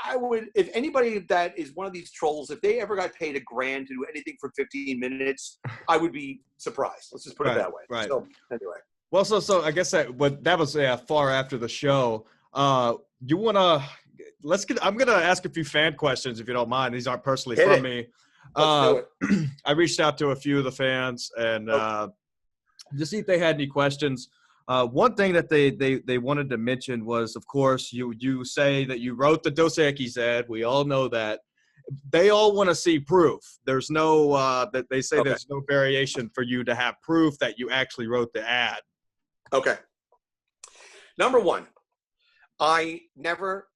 I would, if anybody that is one of these trolls, if they ever got paid $1,000 to do anything for 15 minutes, I would be surprised. Let's just put it that way. Right. So anyway. Well, so I guess that was far after the show. You want to, I'm going to ask a few fan questions if you don't mind. These aren't personally from me. Let's do it. I reached out to a few of the fans and to see if they had any questions. One thing that they wanted to mention was, of course, you say that you wrote the Dos Equis ad. We all know that. They all want to see proof. There's no that they say there's no variation for you to have proof that you actually wrote the ad. Okay. Number one, I never,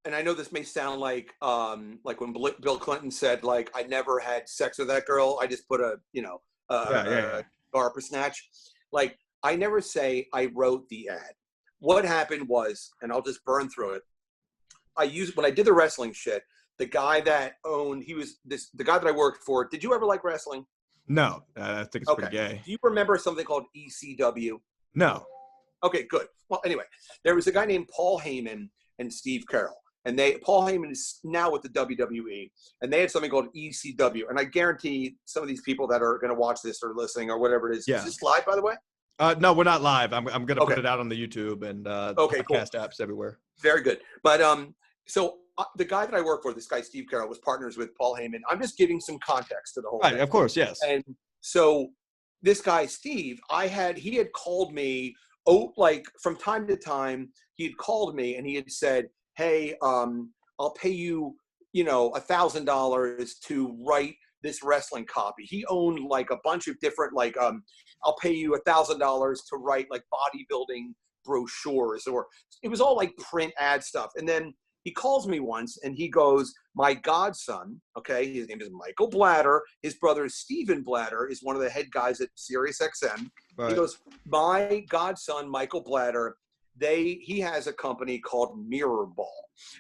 and I know this may sound like when Bill Clinton said, like, I never had sex with that girl. I just put a DARPA snatch. Like, I never say I wrote the ad. What happened was, and I'll just burn through it. When I did the wrestling shit, the guy that owned, the guy that I worked for. Did you ever like wrestling? No, I think it's pretty gay. Do you remember something called ECW? No. Okay, good. Well, anyway, there was a guy named Paul Heyman and Steve Carroll. And Paul Heyman is now with the WWE, and they had something called ECW. And I guarantee some of these people that are going to watch this or listening or whatever it is. Yeah. Is this live, by the way? No, we're not live. I'm going to put it out on the YouTube and podcast apps everywhere. Very good. But so the guy that I work for, this guy Steve Carroll, was partners with Paul Heyman. I'm just giving some context to the whole thing. Of course, yes. And so this guy Steve, he had called me. Like from time to time, he had called me and he had said, hey, I'll pay you, $1,000 to write this wrestling copy. He owned like a bunch of different, like, I'll pay you $1,000 to write like bodybuilding brochures, or it was all like print ad stuff. And then he calls me once and he goes, my godson, okay, his name is Michael Blatter. His brother Stephen Blatter is one of the head guys at Sirius XM. Right. He goes, my godson, Michael Blatter, he has a company called Mirrorball.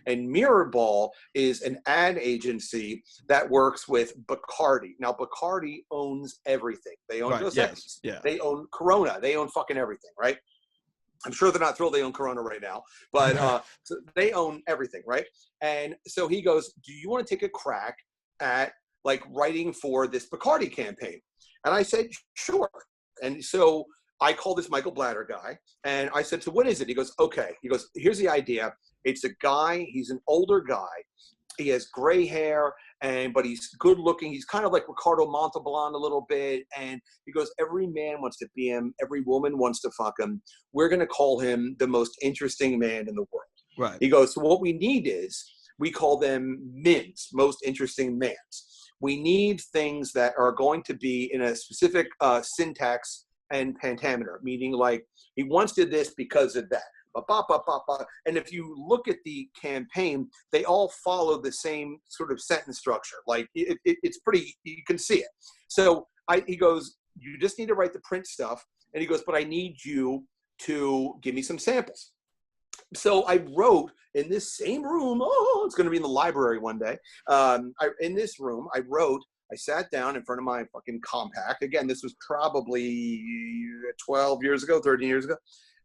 And Mirrorball is an ad agency that works with Bacardi. Now, Bacardi owns everything. They own Dos Equis. Yeah. They own Corona. They own fucking everything, right? I'm sure they're not thrilled they own Corona right now, but so they own everything, right? And so he goes, do you want to take a crack at like writing for this Bacardi campaign? And I said, sure. And so I called this Michael Blatter guy and I said, so what is it? He goes, okay. He goes, here's the idea. It's a guy, he's an older guy. He has gray hair, but he's good looking. He's kind of like Ricardo Montalban a little bit. And he goes, every man wants to be him. Every woman wants to fuck him. We're going to call him the most interesting man in the world. Right. He goes, so what we need is, we call them MINs, most interesting mans. We need things that are going to be in a specific syntax and pentameter, meaning like he once did this because of that. And if you look at the campaign, they all follow the same sort of sentence structure. Like it's pretty, you can see it. So he goes, you just need to write the print stuff. And he goes, but I need you to give me some samples. So I wrote in this same room. Oh, it's going to be in the library one day. In this room, I sat down in front of my fucking compact. Again, this was probably 12 years ago, 13 years ago.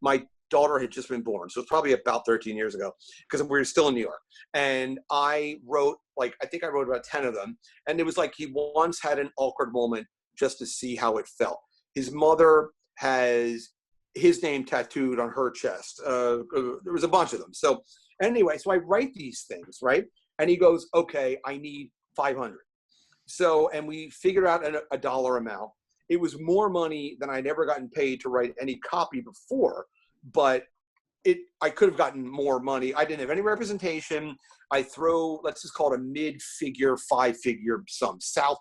My daughter had just been born. So it's probably about 13 years ago because we were still in New York. And I wrote, I think I wrote about 10 of them. And it was like he once had an awkward moment just to see how it felt. His mother has his name tattooed on her chest. There was a bunch of them. So anyway, so I write these things, right? And he goes, okay, I need 500. So, and we figured out a dollar amount. It was more money than I'd ever gotten paid to write any copy before, but I could have gotten more money. I didn't have any representation. I throw, let's just call it a mid-figure, 5-figure sum, south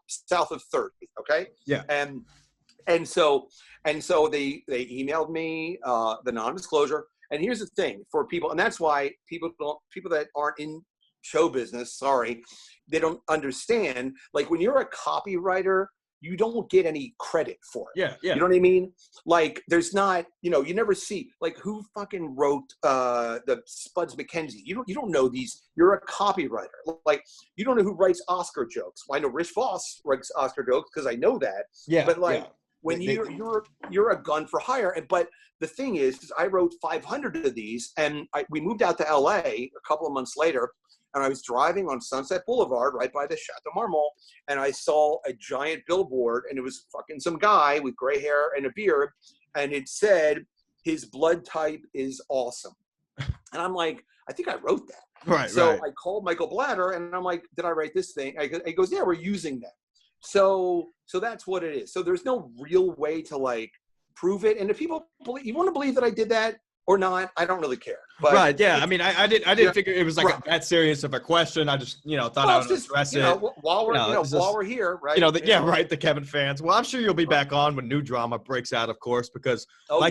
of 30, okay? Yeah. And so they emailed me the non-disclosure. And here's the thing for people, and that's why people that aren't in show business, sorry, they don't understand. Like when you're a copywriter, you don't get any credit for it. Yeah, yeah. You know what I mean? Like, there's not, you know, you never see, like, who fucking wrote the Spuds McKenzie? You don't know these. You're a copywriter. Like, you don't know who writes Oscar jokes. Well, I know Rich Voss writes Oscar jokes because I know that. Yeah, but like, yeah. when you're a gun for hire. But the thing is I wrote 500 of these, and we moved out to LA a couple of months later, and I was driving on Sunset Boulevard right by the Chateau Marmont, and I saw a giant billboard, and it was fucking some guy with gray hair and a beard, and it said, "His blood type is awesome." And I'm like, I think I wrote that. Right, so right. I called Michael Blatter, and I'm like, did I write this thing? He goes, yeah, we're using that. So that's what it is. So there's no real way to like prove it. And if people believe, you want to believe that I did that or not, I don't really care. But right. Yeah. I mean, I didn't figure it was like right. that serious of a question. I just, thought I would address it. While we're here, right? Right. The Kevin fans. Well, I'm sure you'll be back on when new drama breaks out, of course, because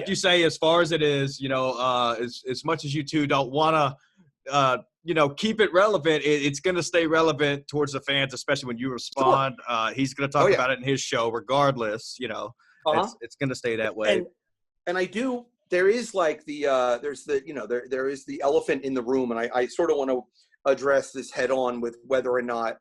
you say, as far as it is, as much as you two don't want to, keep it relevant, it's going to stay relevant towards the fans, especially when you respond. Sure. He's going to talk about it in his show regardless, it's going to stay that way. And I do, there is like there's there is the elephant in the room. And I sort of want to address this head on with whether or not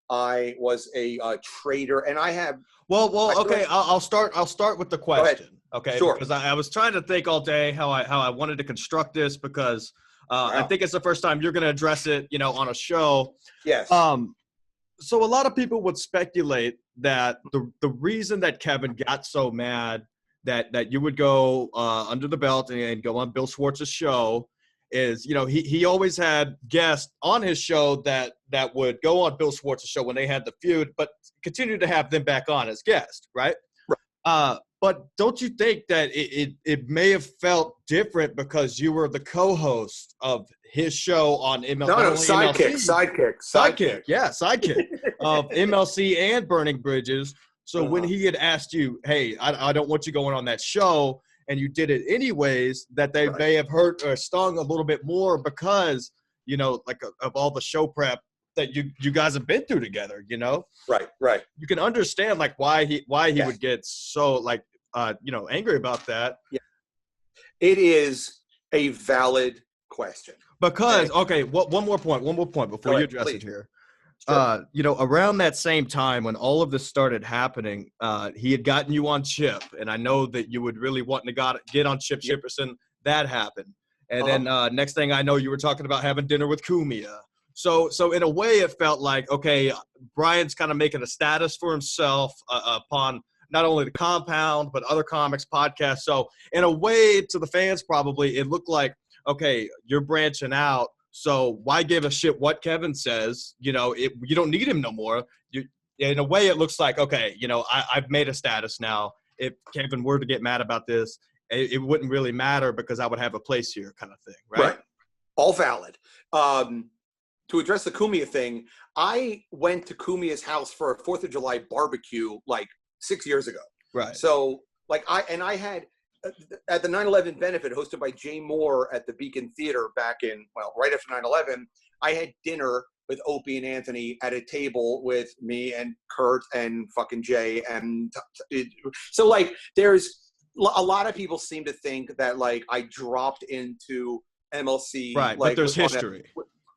I was a traitor. And I have. Okay. I'll start with the question. Okay. Sure. Because I was trying to think all day how I wanted to construct this, because I think it's the first time you're going to address it, on a show. Yes. So a lot of people would speculate that the reason that Kevin got so mad that you would go under the belt and go on Bill Schwartz's show is, he always had guests on his show that would go on Bill Schwartz's show when they had the feud, but continue to have them back on as guests, right? Right. But don't you think that it may have felt different because you were the co-host of his show on MLC? No, sidekick. Yeah, sidekick of MLC and Burning Bridges. So when he had asked you, hey, I don't want you going on that show, and you did it anyways, that they may have hurt or stung a little bit more because, of all the show prep that you guys have been through together, Right. You can understand like why he would get so angry about that. Yeah. It is a valid question. Because one more point before you address it here. Sure. Around that same time when all of this started happening, he had gotten you on Chip, and I know that you would really want to get on Chip Shipperson. That happened, and then next thing I know, you were talking about having dinner with Cumia. So in a way, it felt like, okay, Brian's kind of making a status for himself upon not only the Compound, but other comics podcasts. So in a way, to the fans, probably, it looked like, okay, you're branching out. So why give a shit what Kevin says? You don't need him no more. In a way, it looks like, okay, I've made a status now. If Kevin were to get mad about this, it wouldn't really matter because I would have a place here, kind of thing, right? All valid. To address the Cumia thing, I went to Cumia's house for a 4th of July barbecue like 6 years ago. Right. So I had at the 9/11 benefit hosted by Jay Moore at the Beacon Theater back in, right after 9/11, I had dinner with Opie and Anthony at a table with me and Kurt and fucking Jay. And so there's a lot of people seem to think that I dropped into MLC. Right. But there's history.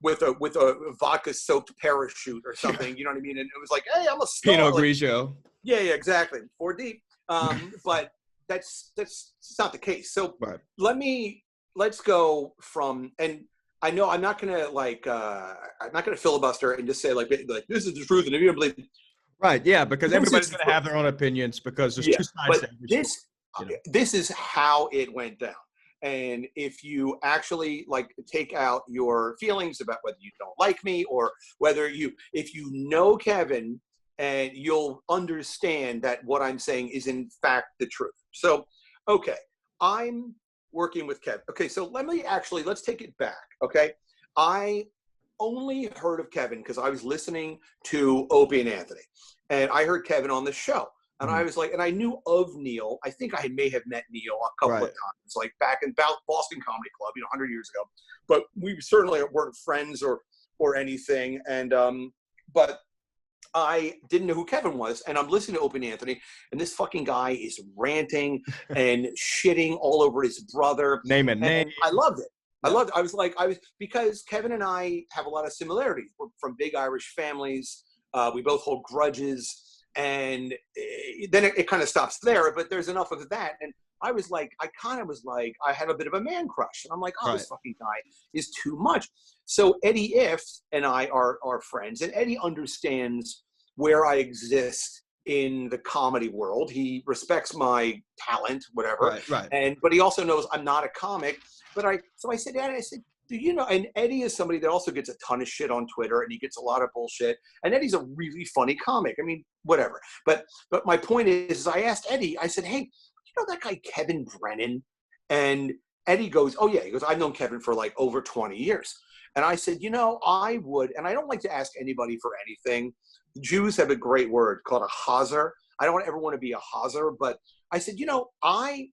With a vodka soaked parachute or something, you know what I mean? And it was like, hey, I'm a star. Pinot Grigio. Yeah, exactly. 4 deep. But that's not the case. So let's go from, and I know I'm not gonna filibuster and just say like this is the truth and if you don't believe. Right. Yeah, because everybody's gonna have their own opinions because there's two sides to every story. This is how it went down. And if you actually take out your feelings about whether you don't like me or if you know Kevin, and you'll understand that what I'm saying is in fact the truth. So, okay, I'm working with Kevin. Okay, so let's take it back. Okay, I only heard of Kevin because I was listening to Opie and Anthony, and I heard Kevin on the show. And I was like, and I knew of Neil. I think I may have met Neil a couple of times, back in Boston Comedy Club, 100 years ago. But we certainly weren't friends or anything. And but I didn't know who Kevin was, and I'm listening to Opie and Anthony, and this fucking guy is ranting and shitting all over his brother. Name and name. And I loved it. Yeah. I loved it. Because Kevin and I have a lot of similarities. We're from big Irish families. We both hold grudges, and then it kind of stops there, but there's enough of that. And I was like, I had a bit of a man crush. And I'm like, oh, Right. this fucking guy is too much. So Eddie Ift and I are friends, and Eddie understands where I exist in the comedy world. He respects my talent, whatever. Right. But he also knows I'm not a comic. So I said, Eddie, do you know, and Eddie is somebody that also gets a ton of shit on Twitter, and he gets a lot of bullshit. And Eddie's a really funny comic. I mean, whatever. But my point is I asked Eddie, I said, hey, you know that guy Kevin Brennan? And Eddie goes, oh yeah. He goes, I've known Kevin for like over 20 years. And I said, you know, I would, and I don't like to ask anybody for anything. The Jews have a great word called a chazer. I don't ever want to be a chazer, but I said, you know, I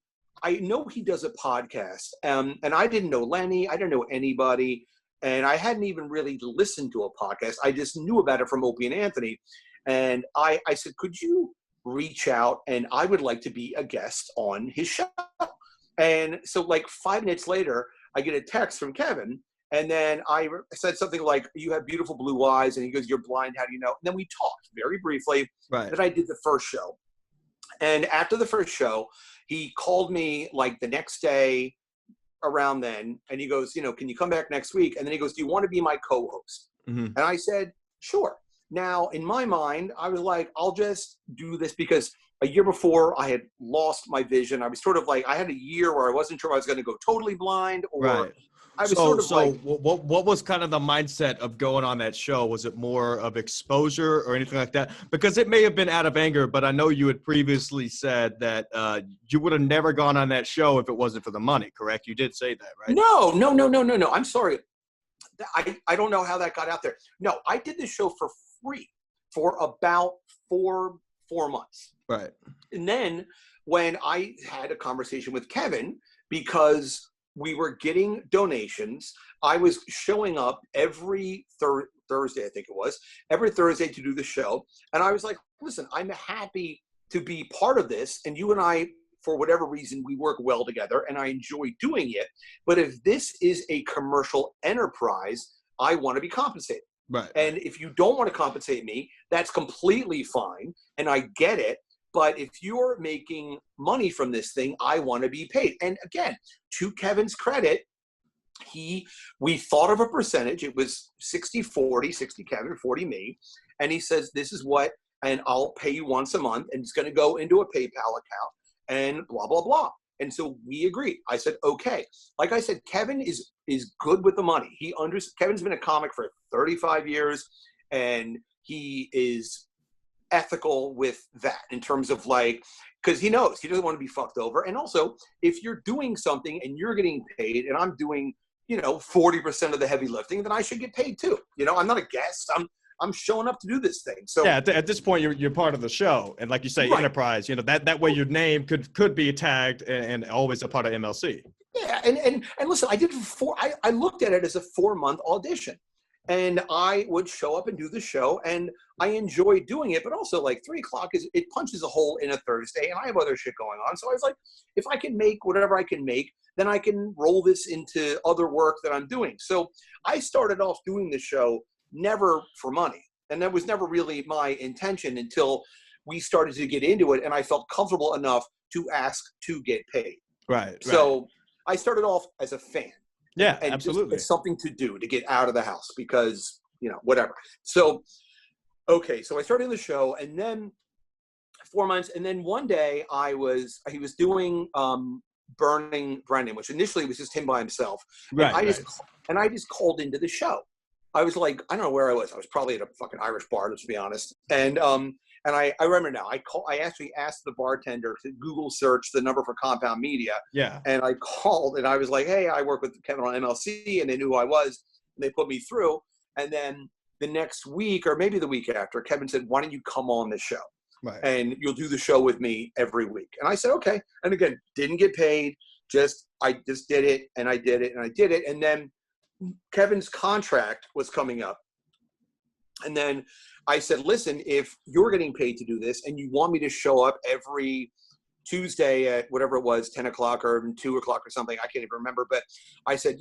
know he does a podcast, and I didn't know Lenny. I didn't know anybody, and I hadn't even really listened to a podcast. I just knew about it from Opie and Anthony. And I said, could you reach out, and I would like to be a guest on his show. And so like 5 minutes later, I get a text from Kevin, and then I said something like, you have beautiful blue eyes, and he goes, you're blind, how do you know? And then we talked very briefly. Right. Then I did the first show. And after the first show, he called me like the next day around then, and he goes, you know, can you come back next week? And then he goes, do you want to be my co-host? Mm-hmm. And I said, sure. Now, in my mind, I was like, I'll just do this because a year before I had lost my vision. I was sort of like, I had a year where I wasn't sure I was going to go totally blind, or Right. I was what was kind of the mindset of going on that show? Was it more of exposure or anything like that? Because it may have been out of anger, but I know you had previously said that you would have never gone on that show if it wasn't for the money, correct? You did say that, right? No. I'm sorry. I don't know how that got out there. No, I did this show for free for about four months. Right. And then when I had a conversation with Kevin, because we were getting donations, I was showing up every Thursday, I think it was, every Thursday to do the show. And I was like, listen, I'm happy to be part of this. And you and I, for whatever reason, we work well together and I enjoy doing it. But if this is a commercial enterprise, I want to be compensated. Right. And if you don't want to compensate me, that's completely fine. And I get it. But if you're making money from this thing, I want to be paid. And again, to Kevin's credit, we thought of a percentage. It was 60-40, 60 Kevin, 40 me. And he says, this is what, and I'll pay you once a month, and it's going to go into a PayPal account and blah, blah, blah. And so we agreed. I said, okay. Like I said, Kevin is good with the money. Kevin's been a comic for 35 years, and he is ethical with that in terms of like, because he knows he doesn't want to be fucked over. And also, if you're doing something and you're getting paid and I'm doing, 40% of the heavy lifting, then I should get paid too. I'm not a guest. I'm showing up to do this thing. So yeah, at this point, you're part of the show, and like you say, right. Enterprise. That way your name could be tagged and always a part of MLC. Yeah, and listen, I did I looked at it as a 4-month audition, and I would show up and do the show, and I enjoy doing it. But also, like 3:00 it punches a hole in a Thursday, and I have other shit going on. So I was like, if I can make whatever I can make, then I can roll this into other work that I'm doing. So I started off doing the show never for money. And that was never really my intention until we started to get into it and I felt comfortable enough to ask to get paid. Right. So I started off as a fan. Yeah, and absolutely. Just something to do to get out of the house because, whatever. So, okay. So I started the show and then 4 months. And then one day he was doing Burning Brennan, which initially was just him by himself. Right. And I just called into the show. I was like, I don't know where I was. I was probably at a fucking Irish bar, let's be honest. And I remember now. I actually asked the bartender to Google search the number for Compound Media. Yeah. And I called and I was like, hey, I work with Kevin on MLC, and they knew who I was. And they put me through. And then the next week, or maybe the week after, Kevin said, why don't you come on the show? Right. And you'll do the show with me every week. And I said, okay. And again, didn't get paid. I just did it, and I did it, and I did it. And then Kevin's contract was coming up, And then I said, listen, if you're getting paid to do this and you want me to show up every Tuesday at whatever it was, 10 o'clock or 2 o'clock or something, I can't even remember. But I said,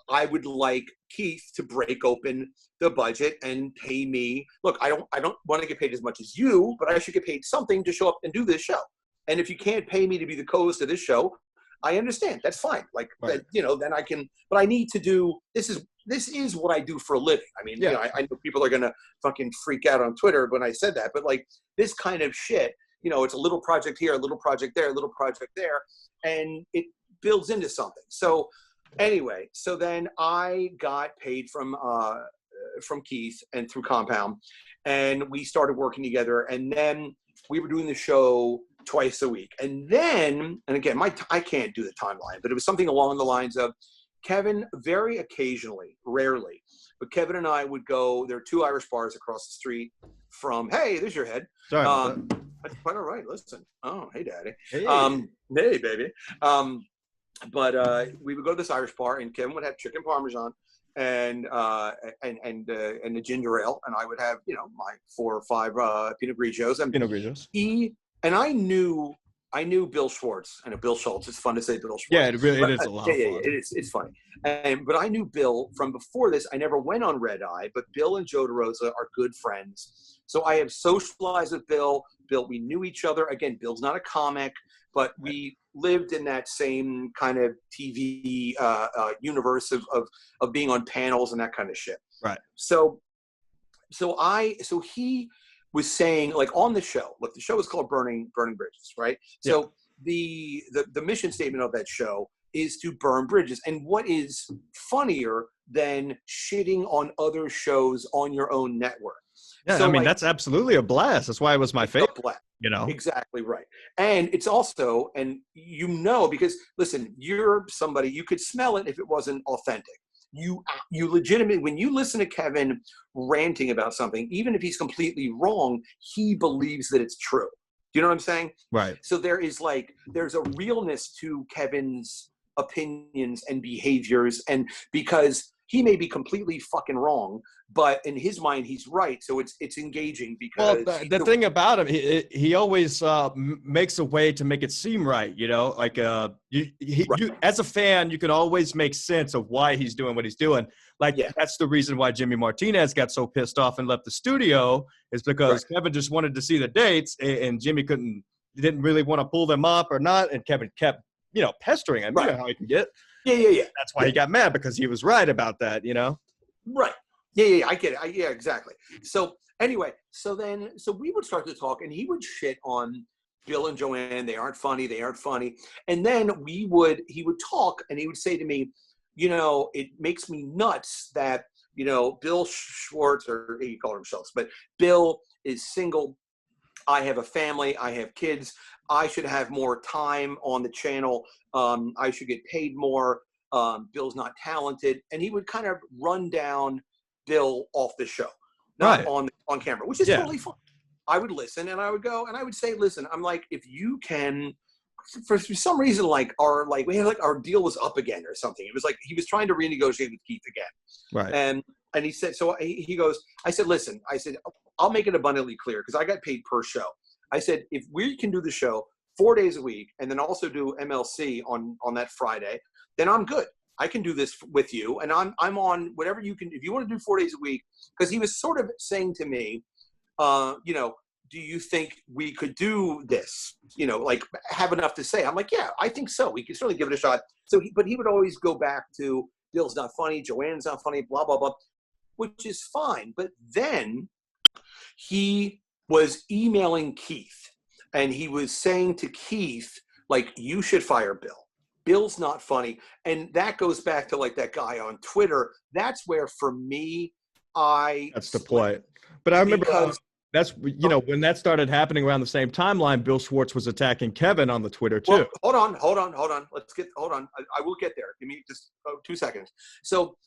I would like Keith to break open the budget and pay me. Look, I don't want to get paid as much as you, but I should get paid something to show up and do this show. And if you can't pay me to be the co-host of this show, I understand. That's fine. Like, right. Then I can, but I need to do, this is what I do for a living. I mean, I know people are going to fucking freak out on Twitter when I said that, but like this kind of shit, it's a little project here, a little project there, a little project there, and it builds into something. So anyway, so then I got paid from Keith and through Compound, and we started working together, and then we were doing the show twice a week. And then, and again, I can't do the timeline, but it was something along the lines of Kevin, very occasionally, rarely, but Kevin and I would go, there are 2 Irish bars across the street from, hey, there's your head. Sorry. That's quite all right. Listen. Oh, hey, Daddy. Hey, hey baby. But we would go to this Irish bar, and Kevin would have chicken parmesan and the ginger ale, and I would have my 4 or 5 Pinot Grigios. And Pinot Grigios. I knew Bill Schwartz. I know Bill Schultz. It's fun to say Bill Schwartz. Yeah, it is a lot of fun. It's funny. But I knew Bill from before this. I never went on Red Eye, but Bill and Joe DeRosa are good friends. So I have socialized with Bill. We knew each other. Again, Bill's not a comic, but we lived in that same kind of TV universe of being on panels and that kind of shit. Right. So he was saying, like, on the show, look, the show is called Burning Bridges, right? Yeah. So the mission statement of that show is to burn bridges. And what is funnier than shitting on other shows on your own network? Yeah, so, I mean, that's absolutely a blast. That's why it was my favorite. Exactly right. And it's also, and because listen, you're somebody, you could smell it if it wasn't authentic. You legitimately, when you listen to Kevin ranting about something, even if he's completely wrong, he believes that it's true. Do you know what I'm saying? Right. So there's a realness to Kevin's opinions and behaviors, and because he may be completely fucking wrong, but in his mind, he's right. So it's engaging because the thing about him, he always makes a way to make it seem right. Like you as a fan, you can always make sense of why he's doing what he's doing. Like that's the reason why Jimmy Martinez got so pissed off and left the studio, is because Kevin just wanted to see the dates, and Jimmy didn't really want to pull them up or not, and Kevin kept pestering him. You know how he can get. Yeah. That's why he got mad, because he was right about that, Right. Yeah, I get it. Yeah, exactly. So anyway, so we would start to talk, and he would shit on Bill and Joanne. They aren't funny. And then he would talk, and he would say to me, it makes me nuts that, Bill Schwartz, or he called him Schultz, but Bill is single. I have a family. I have kids. I should have more time on the channel. I should get paid more. Bill's not talented. And he would kind of run down Bill off the show, not on camera, which is totally fun. I would listen, and I would go, and I would say, listen, I'm like, if you can, for some reason, our deal was up again or something. It was like he was trying to renegotiate with Keith again. Right. And he said, so he goes, I said, listen, I'll make it abundantly clear, because I got paid per show. I said, if we can do the show 4 days a week and then also do MLC on that Friday, then I'm good. I can do this with you, and I'm on whatever you can. If you want to do 4 days a week, because he was sort of saying to me, do you think we could do this? Have enough to say. I'm like, yeah, I think so. We can certainly give it a shot. So, but he would always go back to Bill's not funny, Joanne's not funny, blah blah blah, which is fine. But then he was emailing Keith, and he was saying to Keith, like, you should fire Bill. Bill's not funny. And that goes back to like that guy on Twitter. That's where, for me, that's the point. But I remember when that started happening around the same timeline, Bill Schwartz was attacking Kevin on the Twitter too. Well, hold on. I will get there. Give me just 2 seconds. So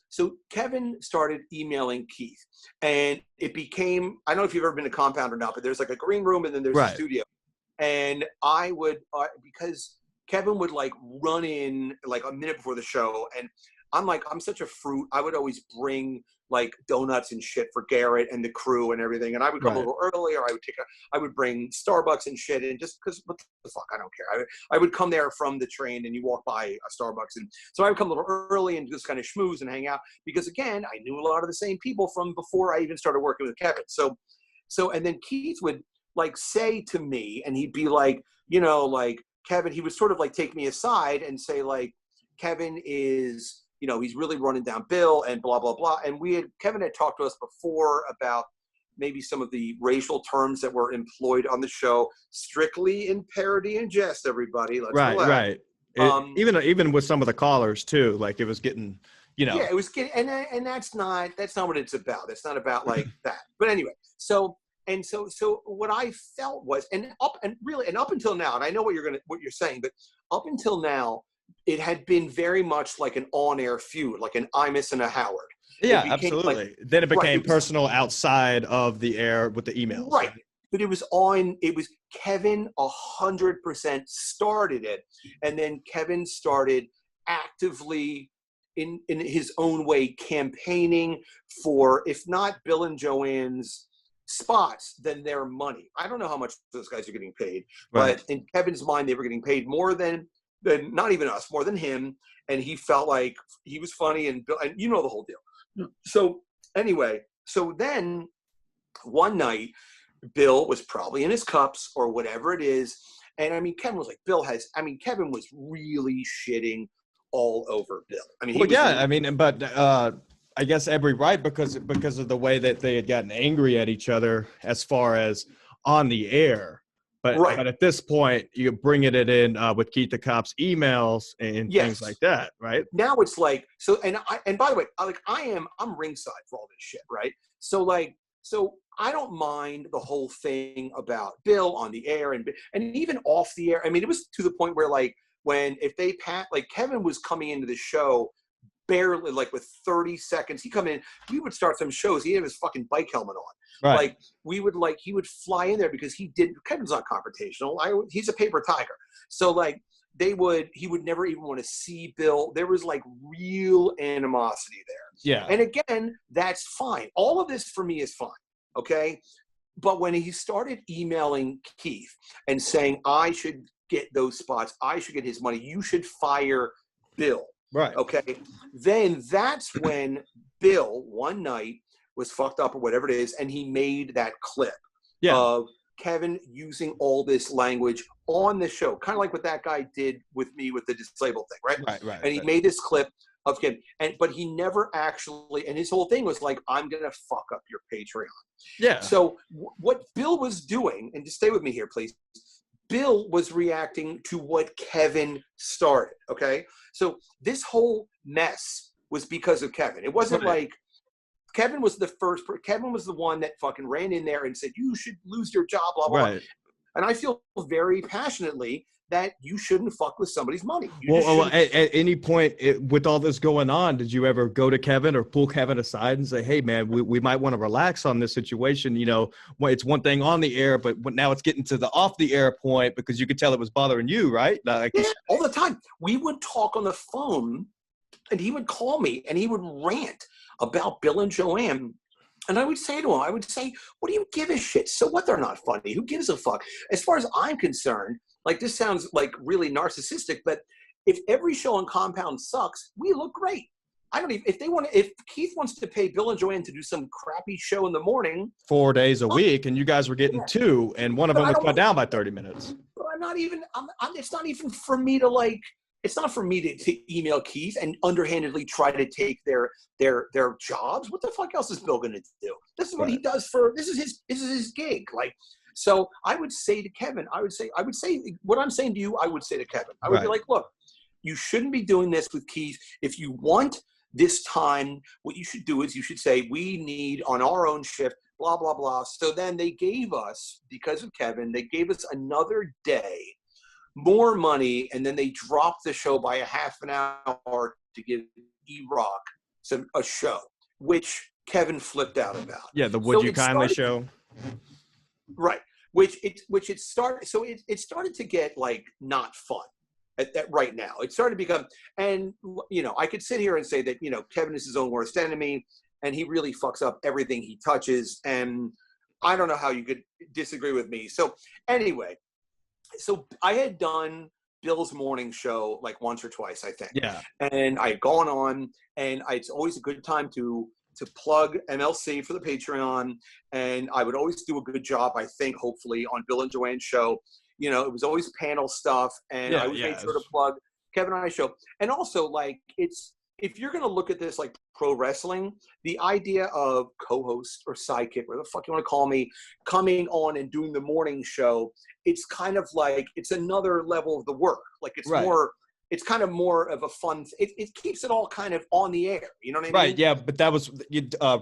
Kevin started emailing Keith, and it became, I don't know if you've ever been to Compound or not, but there's like a green room, and then there's a studio. And I would, because Kevin would like run in like a minute before the show, and I'm such a fruit. I would always bring like donuts and shit for Garrett and the crew and everything. And I would come a little early, or I would bring Starbucks and shit. And just because what the fuck, I don't care. I would come there from the train, and you walk by a Starbucks. And so I would come a little early and just kind of schmooze and hang out, because again, I knew a lot of the same people from before I even started working with Kevin. So, and then Keith would like say to me, and he'd be like, you know, like, Kevin, he would sort of like take me aside and say like, Kevin is, you know, he's really running down Bill and blah, blah, blah. And Kevin had talked to us before about maybe some of the racial terms that were employed on the show, strictly in parody and jest, everybody. Let's relax. Right. Even with some of the callers too, like it was getting, you know. Yeah, it was getting, and that's not what it's about. It's not about like that. But anyway, so what I felt was, and up until now, and I know what you're saying, but up until now, it had been very much like an on-air feud, like an Imus and a Howard. Yeah, absolutely. Like, then it became personal outside of the air with the emails. Right. But it was Kevin 100% started it. And then Kevin started actively in his own way campaigning for, if not Bill and Joanne's spots, then their money. I don't know how much those guys are getting paid, but in Kevin's mind, they were getting paid more than not even us, more than him. And he felt like he was funny, and you know the whole deal. So anyway, so then one night, Bill was probably in his cups or whatever it is. And I mean, Kevin was like, Kevin was really shitting all over Bill. I mean, but I guess every right, because of the way that they had gotten angry at each other as far as on the air. But at this point, you're bringing it in with Keith the Cop's emails and things like that, right? Now it's like, so, and by the way, I'm ringside for all this shit, right? So I don't mind the whole thing about Bill on the air and even off the air. I mean, it was to the point where like Kevin was coming into the show barely, like with 30 seconds. He come in, we would start some shows. He had his fucking bike helmet on. Right. Like he would fly in there because Kevin's not confrontational. He's a paper tiger. So like he would never even want to see Bill. There was like real animosity there. Yeah. And again, that's fine. All of this for me is fine. Okay. But when he started emailing Keith and saying, I should get those spots, I should get his money, you should fire Bill. Right. Okay. Then that's when Bill one night was fucked up or whatever it is, and he made that clip of Kevin using all this language on the show, kind of like what that guy did with me with the disabled thing, right? And he made this clip of him, but he never actually, and his whole thing was like, I'm gonna fuck up your Patreon. Yeah. So what Bill was doing, and just stay with me here, please. Bill was reacting to what Kevin started, okay? So this whole mess was because of Kevin. It wasn't like Kevin was Kevin was the one that fucking ran in there and said, you should lose your job, blah, blah, blah. And I feel very passionately that you shouldn't fuck with somebody's money. At any point with all this going on, did you ever go to Kevin or pull Kevin aside and say, hey, man, we might want to relax on this situation? You know, it's one thing on the air, but now it's getting to the off the air point because you could tell it was bothering you, right? All the time. We would talk on the phone and he would call me and he would rant about Bill and Joanne. And I would say to him, what do you give a shit? So what, they're not funny. Who gives a fuck? As far as I'm concerned, like this sounds like really narcissistic, but if every show on Compound sucks, we look great. I don't even, if Keith wants to pay Bill and Joanne to do some crappy show in the morning 4 days a week, and you guys were getting 2, and one of them was cut down by 30 minutes. But it's not even for me to like, it's not for me to email Keith and underhandedly try to take their jobs. What the fuck else is Bill going to do? This is what he does this is his gig. Like, so I would say to Kevin, I would say what I'm saying to you, I would say to Kevin, I would be like, look, you shouldn't be doing this with Keith. If you want this time, what you should do is you should say, we need on our own shift, blah, blah, blah. So then they gave us, because of Kevin, they gave us another day, more money, and then they dropped the show by a half an hour to give E-Rock a show, which Kevin flipped out about. Yeah, the Would You Kindly show. Right. Which it started. So it started to get like not fun. right now. It started to become, and I could sit here and say that Kevin is his own worst enemy, and he really fucks up everything he touches, and I don't know how you could disagree with me. So anyway, so I had done Bill's morning show like once or twice, I think. Yeah. And I had gone on, and it's always a good time to plug MLC for the Patreon. And I would always do a good job, I think, hopefully, on Bill and Joanne's show. It was always panel stuff, and I always made sure to plug Kevin and I's show. And also, like, if you're going to look at this like pro wrestling, the idea of co-host or sidekick, whatever the fuck you want to call me, coming on and doing the morning show, it's kind of like, it's another level of the work. Like it's more, it's kind of more of a fun, it keeps it all kind of on the air. You know what I mean? Right. Yeah. But that was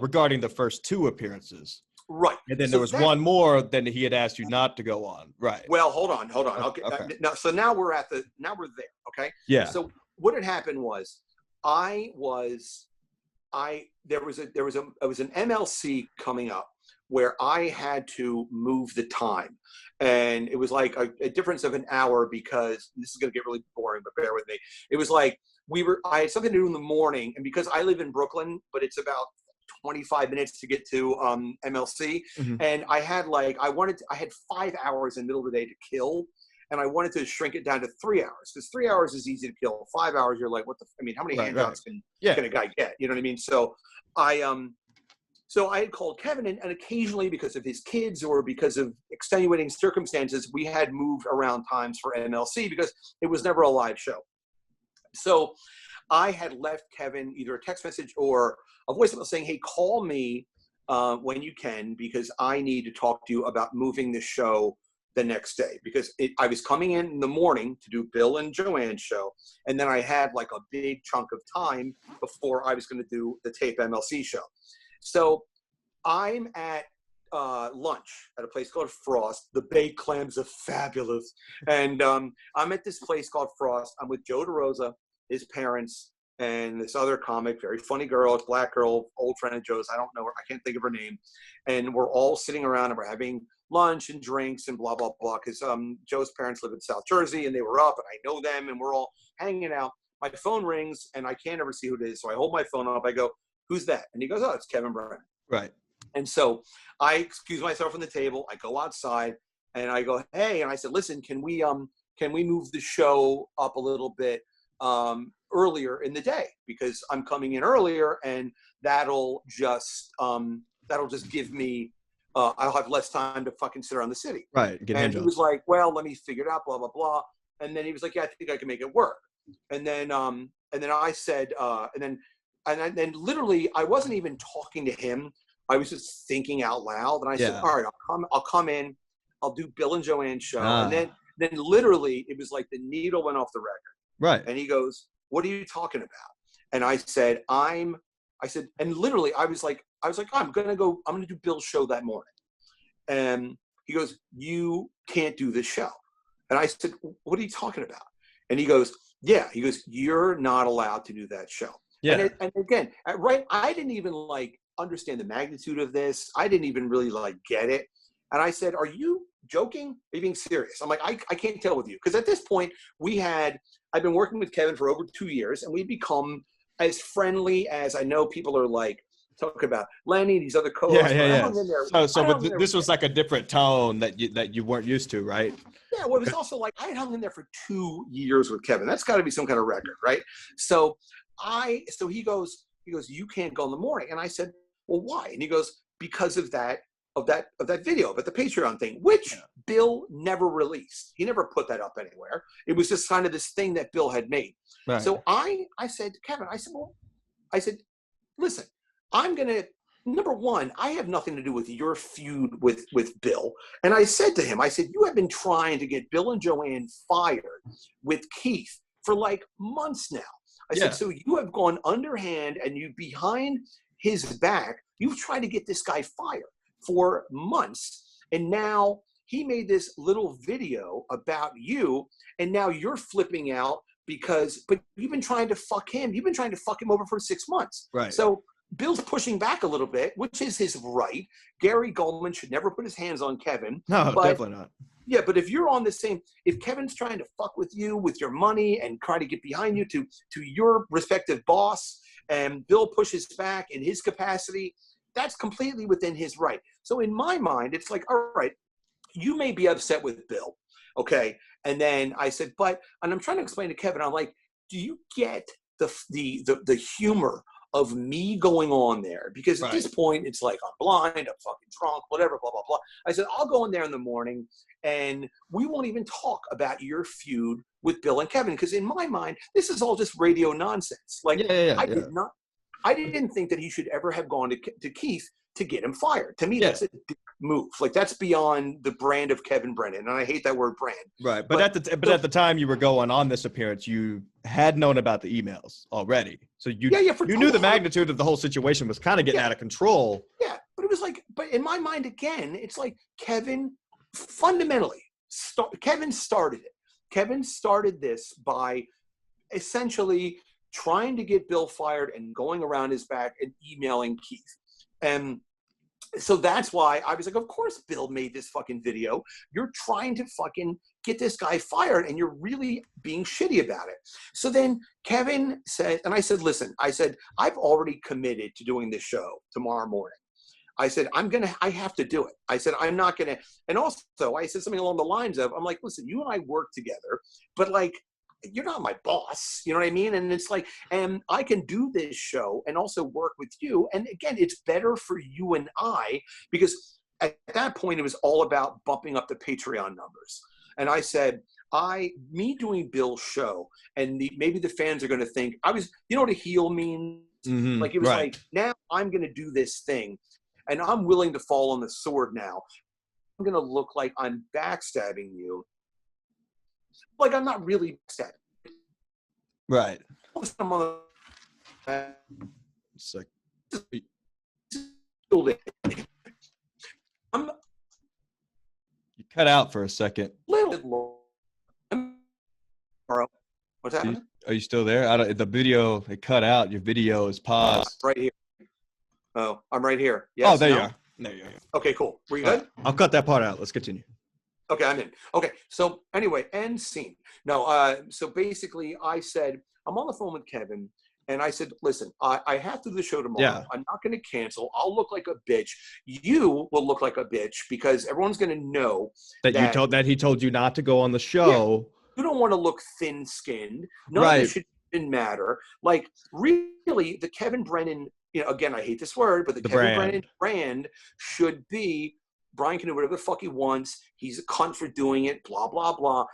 regarding the first 2 appearances. Right. And then there was one more that he had asked you not to go on. Right. Well, hold on. Okay. So now we're there. Okay. Yeah. So what had happened was, there was an MLC coming up where I had to move the time, and it was like a difference of an hour, because this is going to get really boring, but bear with me. It was like I had something to do in the morning, and because I live in Brooklyn, but it's about 25 minutes to get to MLC, and I had I had 5 hours in the middle of the day to kill. And I wanted to shrink it down to 3 hours, because 3 hours is easy to kill. 5 hours, you're like, how many hand jobs can a guy get? You know what I mean? So I had called Kevin, and occasionally, because of his kids or because of extenuating circumstances, we had moved around times for MLC because it was never a live show. So I had left Kevin either a text message or a voicemail saying, hey, call me when you can, because I need to talk to you about moving the show the next day, because I was coming in the morning to do Bill and Joanne's show, and then I had like a big chunk of time before I was going to do the tape MLC show. So I'm at lunch at a place called Frost. The baked clams are fabulous, and I'm at this place called Frost. I'm with Joe DeRosa, his parents, and this other comic, very funny girl, black girl, old friend of Joe's. I don't know her, I can't think of her name. And we're all sitting around and we're having lunch and drinks and blah, blah, blah. Because Joe's parents live in South Jersey, and they were up, and I know them, and we're all hanging out. My phone rings, and I can't ever see who it is. So I hold my phone up. I go, who's that? And he goes, oh, it's Kevin Brennan. Right. And so I excuse myself from the table. I go outside, and I go, hey, and I said, listen, can we move the show up a little bit earlier in the day, because I'm coming in earlier, and that'll just give me I'll have less time to fucking sit around the city. Right. And he was like, well, let me figure it out, blah, blah, blah. And then he was like, yeah, I think I can make it work. And then I said, and then literally I wasn't even talking to him. I was just thinking out loud. And I said, all right, I'll come in, I'll do Bill and Joanne's show. And then literally it was like the needle went off the record. Right. And he goes, what are you talking about? And I said, and literally I was like, I'm going to do Bill's show that morning. And he goes, you can't do this show. And I said, what are you talking about? And he goes, you're not allowed to do that show. Yeah. And again, I didn't even understand the magnitude of this. I didn't even really get it. And I said, are you joking? Are you being serious? I'm like, I can't tell with you. Because at this point I've been working with Kevin for over 2 years, and we'd become as friendly as I know people are talk about Lenny, these other co-hosts. This was like a different tone that you weren't used to, right? Yeah, well, it was also I had hung in there for 2 years with Kevin. That's got to be some kind of record, right? So he goes, you can't go in the morning. And I said, well, why? And he goes, because of that video, but the Patreon thing, which Bill never released. He never put that up anywhere. It was just kind of this thing that Bill had made. Right. So I said to Kevin, I said, listen, I'm going to, number one, I have nothing to do with your feud with Bill. And I said to him, you have been trying to get Bill and Joanne fired with Keith for months now. I said, so you have gone underhand, and you behind his back, you've tried to get this guy fired for months. And now he made this little video about you, and now you're flipping out but you've been trying to fuck him. You've been trying to fuck him over for 6 months. Right. So Bill's pushing back a little bit, which is his right. Gary Goldman should never put his hands on Kevin. No, but, definitely not. Yeah, but if you're on the same, if Kevin's trying to fuck with you with your money and trying to get behind you to your respective boss, and Bill pushes back in his capacity, that's completely within his right. So in my mind, it's like, all right, you may be upset with Bill, okay? And then I said, and I'm trying to explain to Kevin, I'm like, do you get the humor of me going on there? Because at this point, it's like, I'm blind, I'm fucking drunk, whatever, blah, blah, blah. I said, I'll go in there in the morning and we won't even talk about your feud with Bill and Kevin. Because in my mind, this is all just radio nonsense. Like, I didn't think that he should ever have gone to Keith to get him fired. To me, that's a dick move. Like, that's beyond the brand of Kevin Brennan. And I hate that word brand. Right. But at the time you were going on this appearance, you had known about the emails already. So you knew the magnitude of the whole situation was kind of getting out of control. Yeah. But it was like, but in my mind, again, it's like Kevin fundamentally, Kevin started it. Kevin started this by essentially trying to get Bill fired and going around his back and emailing Keith. And so that's why I was like, of course Bill made this fucking video. You're trying to fucking get this guy fired and you're really being shitty about it. So then Kevin said, and I said, listen, I said, I've already committed to doing this show tomorrow morning. I said, I have to do it. I said, I'm not going to. And also I said something along the lines of, I'm like, listen, you and I work together, but like, you're not my boss, you know what I mean? And it's like, and I can do this show and also work with you. And again, it's better for you and I, because at that point it was all about bumping up the Patreon numbers. And I said, me doing Bill's show, and maybe the fans are going to think you know what a heel means? Mm-hmm, like it was like, now I'm going to do this thing and I'm willing to fall on the sword now. I'm going to look like I'm backstabbing you. Like, I'm not really upset. Right. It's like, I'm you cut out for a second. What's happening? Are you still there? The video, it cut out. Your video is paused. Right here. Oh, I'm right here. Yes, there you are. There you are. Okay, cool. Were you good? I'll cut that part out. Let's continue. Okay, I'm in. Okay, so anyway, end scene. No, so basically I said, I'm on the phone with Kevin, and I said, listen, I have to do the show tomorrow. Yeah. I'm not going to cancel. I'll look like a bitch. You will look like a bitch because everyone's going to know that he told you not to go on the show. Yeah, you don't want to look thin-skinned. None of this shouldn't matter. Like, really, the Kevin Brennan, again, I hate this word, but the Kevin Brennan brand should be, Brian can do whatever the fuck he wants. He's a cunt for doing it, blah, blah, blah.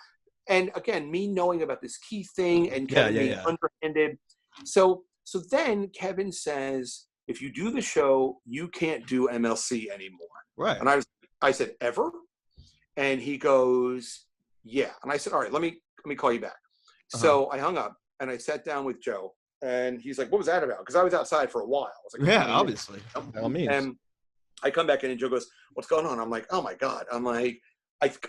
And again, me knowing about this key thing and Kevin being underhanded. So then Kevin says, if you do the show, you can't do MLC anymore. Right. And I said, ever? And he goes, yeah. And I said, all right, let me call you back. Uh-huh. So I hung up and I sat down with Joe, and he's like, what was that about? Because I was outside for a while. I was like, yeah, obviously. By all means. And I come back in and Joe goes, what's going on? I'm like, oh my God. I'm like,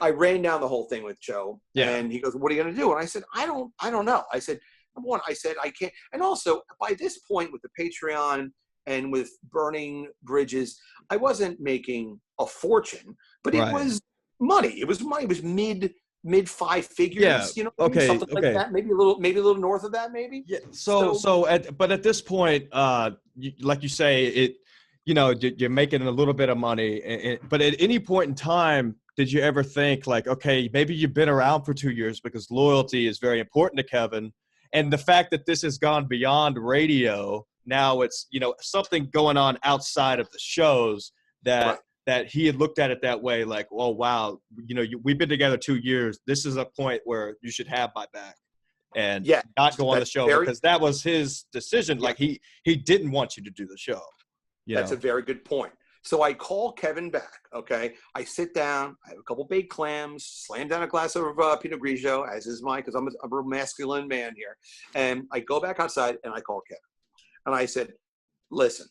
I ran down the whole thing with Joe, and he goes, what are you going to do? And I said, I don't know. I said, number one, I said, I can't. And also by this point with the Patreon and with burning bridges, I wasn't making a fortune, but it was money. It was money. It was mid five figures, something like that. Maybe a little north of that, maybe. Yeah. But at this point, like you say, you're making a little bit of money, but at any point in time, did you ever think like, okay, maybe you've been around for 2 years because loyalty is very important to Kevin. And the fact that this has gone beyond radio, now it's, something going on outside of the shows that he had looked at it that way. Like, oh, wow, we've been together 2 years. This is a point where you should have my back and not go on the show because that was his decision. Like he didn't want you to do the show. That's a very good point. So I call Kevin back, okay? I sit down, I have a couple baked clams, slam down a glass of Pinot Grigio, as is mine, because I'm a masculine man here. And I go back outside, and I call Kevin. And I said, listen,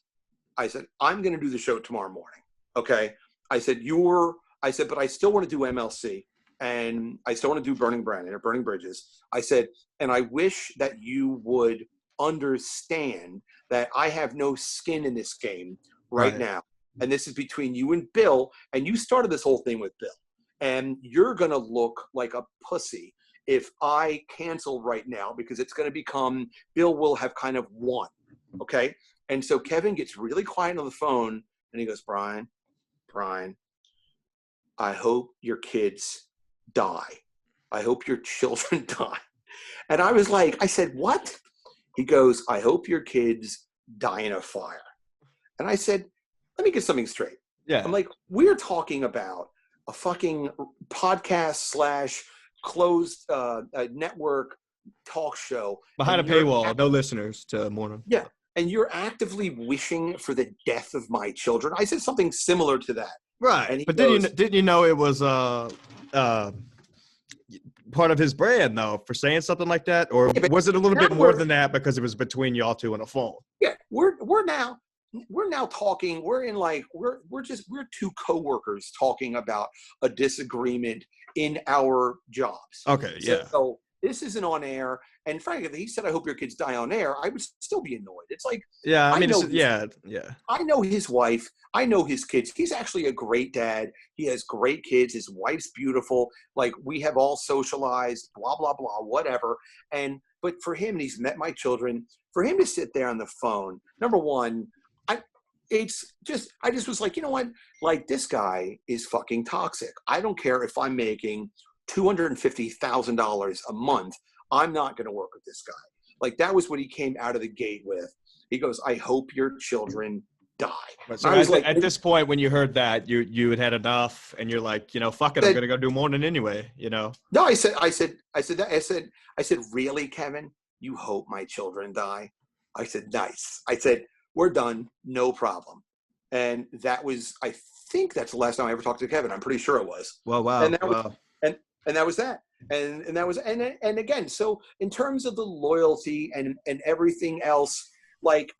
I'm going to do the show tomorrow morning, okay? I said, but I still want to do MLC, and I still want to do Burning Brennan or Burning Bridges. I said, and I wish that you would understand that I have no skin in this game right now. And this is between you and Bill. And you started this whole thing with Bill. And you're going to look like a pussy if I cancel right now, because it's going to become Bill will have kind of won. Okay. And so Kevin gets really quiet on the phone and he goes, Brian, I hope your kids die. I hope your children die. And I was like, I said, what? He goes, I hope your kids die in a fire. And I said, let me get something straight. Yeah. I'm like, we're talking about a fucking podcast / closed network talk show. Behind a paywall, no listeners to Morning. Yeah. And you're actively wishing for the death of my children. I said something similar to that. Right. But didn't you know it was part of his brand, though, for saying something like that? Or was it a little bit more than that because it was between y'all two on a phone? Yeah. We're now talking. We're two coworkers talking about a disagreement in our jobs. Okay. Yeah. So this isn't on air. And frankly, if he said, I hope your kids die on air, I would still be annoyed. It's like, yeah, I know his wife. I know his kids. He's actually a great dad. He has great kids. His wife's beautiful. Like, we have all socialized, blah, blah, blah, whatever. But for him, and he's met my children, for him to sit there on the phone, number one, I just was like, you know what? Like, this guy is fucking toxic. I don't care if I'm making $250,000 a month. I'm not going to work with this guy. Like, that was what he came out of the gate with. He goes, I hope your children die. So I was like, at this point, when you heard that, you had enough, and you're like, fuck it, I'm going to go do Morning anyway, No, I said, really, Kevin? You hope my children die? I said, nice. I said, we're done. No problem. And that was, I think that's the last time I ever talked to Kevin. I'm pretty sure it was. Well, wow. And that was that. And that was, and again, so in terms of the loyalty and everything else, like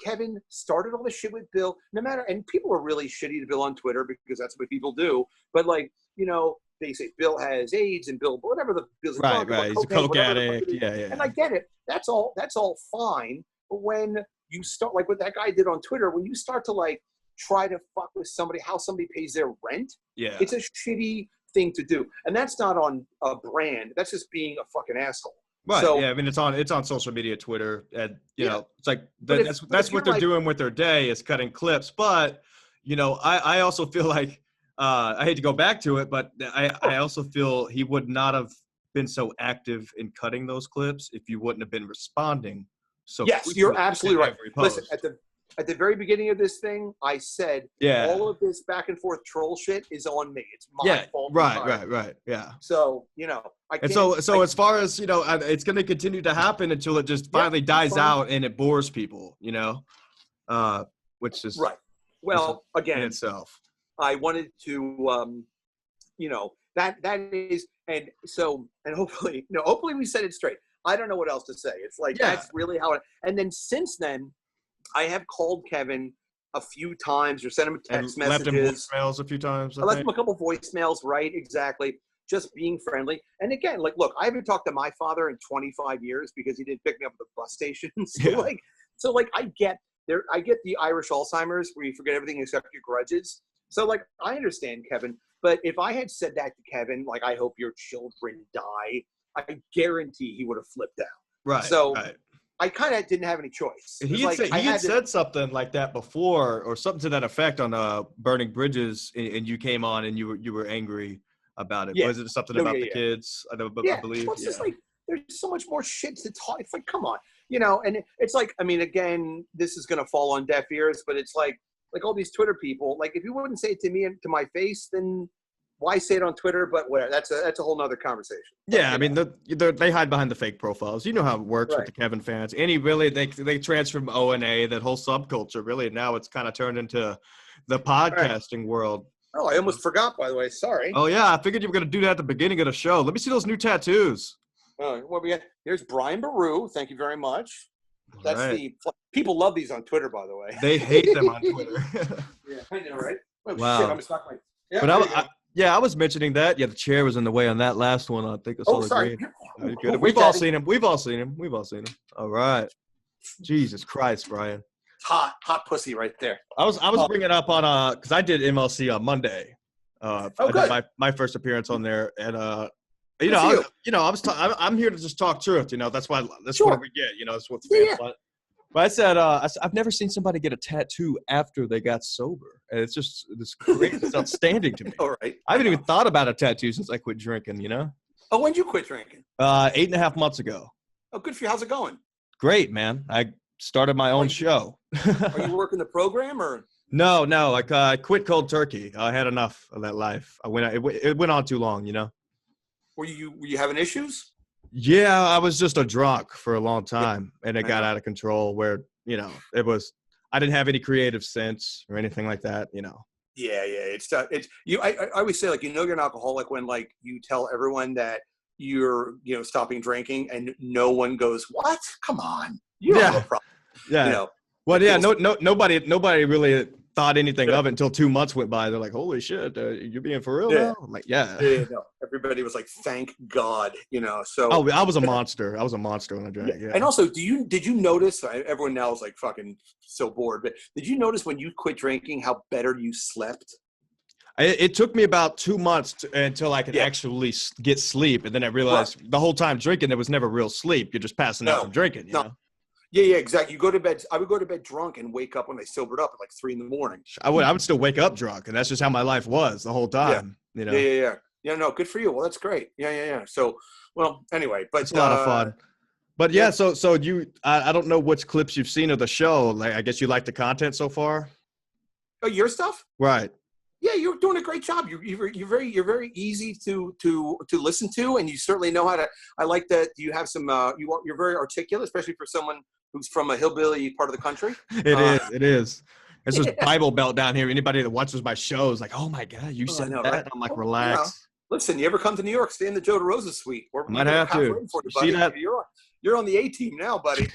Kevin started all this shit with Bill, and people are really shitty to Bill on Twitter because that's what people do. But they say Bill has AIDS and Bill, whatever the Bill's right. He's a coke addict. Yeah. And I get it. That's all fine. But when you start, like what that guy did on Twitter, when you start to try to fuck with somebody, how somebody pays their rent, it's a shitty thing to do. And that's not on a brand. That's just being a fucking asshole. Right. So, yeah. I mean, it's on social media, Twitter, and it's like that's what they're doing with their day is cutting clips. But I also feel like I hate to go back to it, but I also feel he would not have been so active in cutting those clips if you wouldn't have been responding. So yes, you're absolutely right. Listen, at the very beginning of this thing, I said, all of this back and forth troll shit is on me. It's my fault. Right. Yeah. So, I can't. And so as far as, it's going to continue to happen until it just finally dies out and it bores people, which is right. Well, again, in itself. I wanted to, that is, and hopefully, hopefully we said it straight. I don't know what else to say. It's like, that's really how and then since then, I have called Kevin a few times or sent him text messages. Left him voicemails a few times. I left him a couple voicemails, right? Exactly. Just being friendly. And again, look, I haven't talked to my father in 25 years because he didn't pick me up at the bus station. So I get the Irish Alzheimer's where you forget everything except your grudges. So I understand Kevin, but if I had said that to Kevin, I hope your children die, I guarantee he would have flipped out. Right. So right. I kind of didn't have any choice. He had said something like that before, or something to that effect on Burning Bridges, and you came on and you were angry about it. Yeah. Was it something about the kids? I believe. Well, it's just there's so much more shit to talk. It's like, come on, and it's like, I mean, again, this is gonna fall on deaf ears, but it's like all these Twitter people. If you wouldn't say it to me and to my face, then why say it on Twitter? But whatever. That's a whole nother conversation. Yeah, I mean, they hide behind the fake profiles. You know how it works with the Kevin fans. And they transfer from O&A, that whole subculture. Really, now it's kind of turned into the podcasting world. Oh, I almost forgot, by the way. Sorry. Oh, yeah. I figured you were going to do that at the beginning of the show. Let me see those new tattoos. Oh, what we got? Here's Brian Baru. Thank you very much. That's people love these on Twitter, by the way. They hate them on Twitter. Yeah, I know, right? Oh, wow. shit, I'm stuck. But Yeah, I was mentioning that. Yeah, the chair was in the way on that last one. I think I saw Oh, the sorry. green. Good. We've all seen him. We've all seen him. We've all seen him. All right. Jesus Christ, Brian. Hot pussy right there. I was bringing up on because I did MLC on Monday. I good. did my first appearance on there, and I'm here to just talk truth. That's why that's Sure. what we get. That's what the fans want. But I said I've never seen somebody get a tattoo after they got sober, and it's great. It's outstanding to me. All right. I haven't even thought about a tattoo since I quit drinking. Oh, when did you quit drinking? 8.5 months ago. Oh, good for you. How's it going? Great, man. I started my own show. Are you working the program or? No. I quit cold turkey. I had enough of that life. It went on too long. Were you having issues? Yeah, I was just a drunk for a long time, and it got out of control. Where it was, I didn't have any creative sense or anything like that. Yeah. It's you. I always say you're an alcoholic when you tell everyone that you're stopping drinking and no one goes, what? Come on, you don't have a problem. Yeah. Well, yeah. Nobody really thought anything of it until 2 months went by. They're like, holy shit, you're being for real now? I'm like, yeah. No. Everybody was like, thank God, so. Oh, I was a monster. I was a monster when I drank. Yeah. And also, did you notice, everyone now is like fucking so bored, but did you notice when you quit drinking how better you slept? It took me about 2 months until I could actually get sleep. And then I realized the whole time drinking, there was never real sleep. You're just passing out from drinking, you know? Yeah, exactly. You go to bed. I would go to bed drunk and wake up when I sobered up at 3 a.m. I would still wake up drunk, and that's just how my life was the whole time. Yeah. No, good for you. Well, that's great. Yeah. So, well, anyway, but it's a lot of fun. But so you, I don't know which clips you've seen of the show. Like, I guess you like the content so far. Oh, your stuff? Right. Yeah, you're doing a great job. You're very easy to listen to, and you certainly know how to. I like that you have some. You're very articulate, especially for someone who's from a hillbilly part of the country. It is. There's this Bible Belt down here. Anybody that watches my show is like, "Oh my God, you said that." Right? I'm like, relax. Listen, you ever come to New York? Stay in the Joe DeRosa suite. Might have to. See that? You're on the A team now, buddy.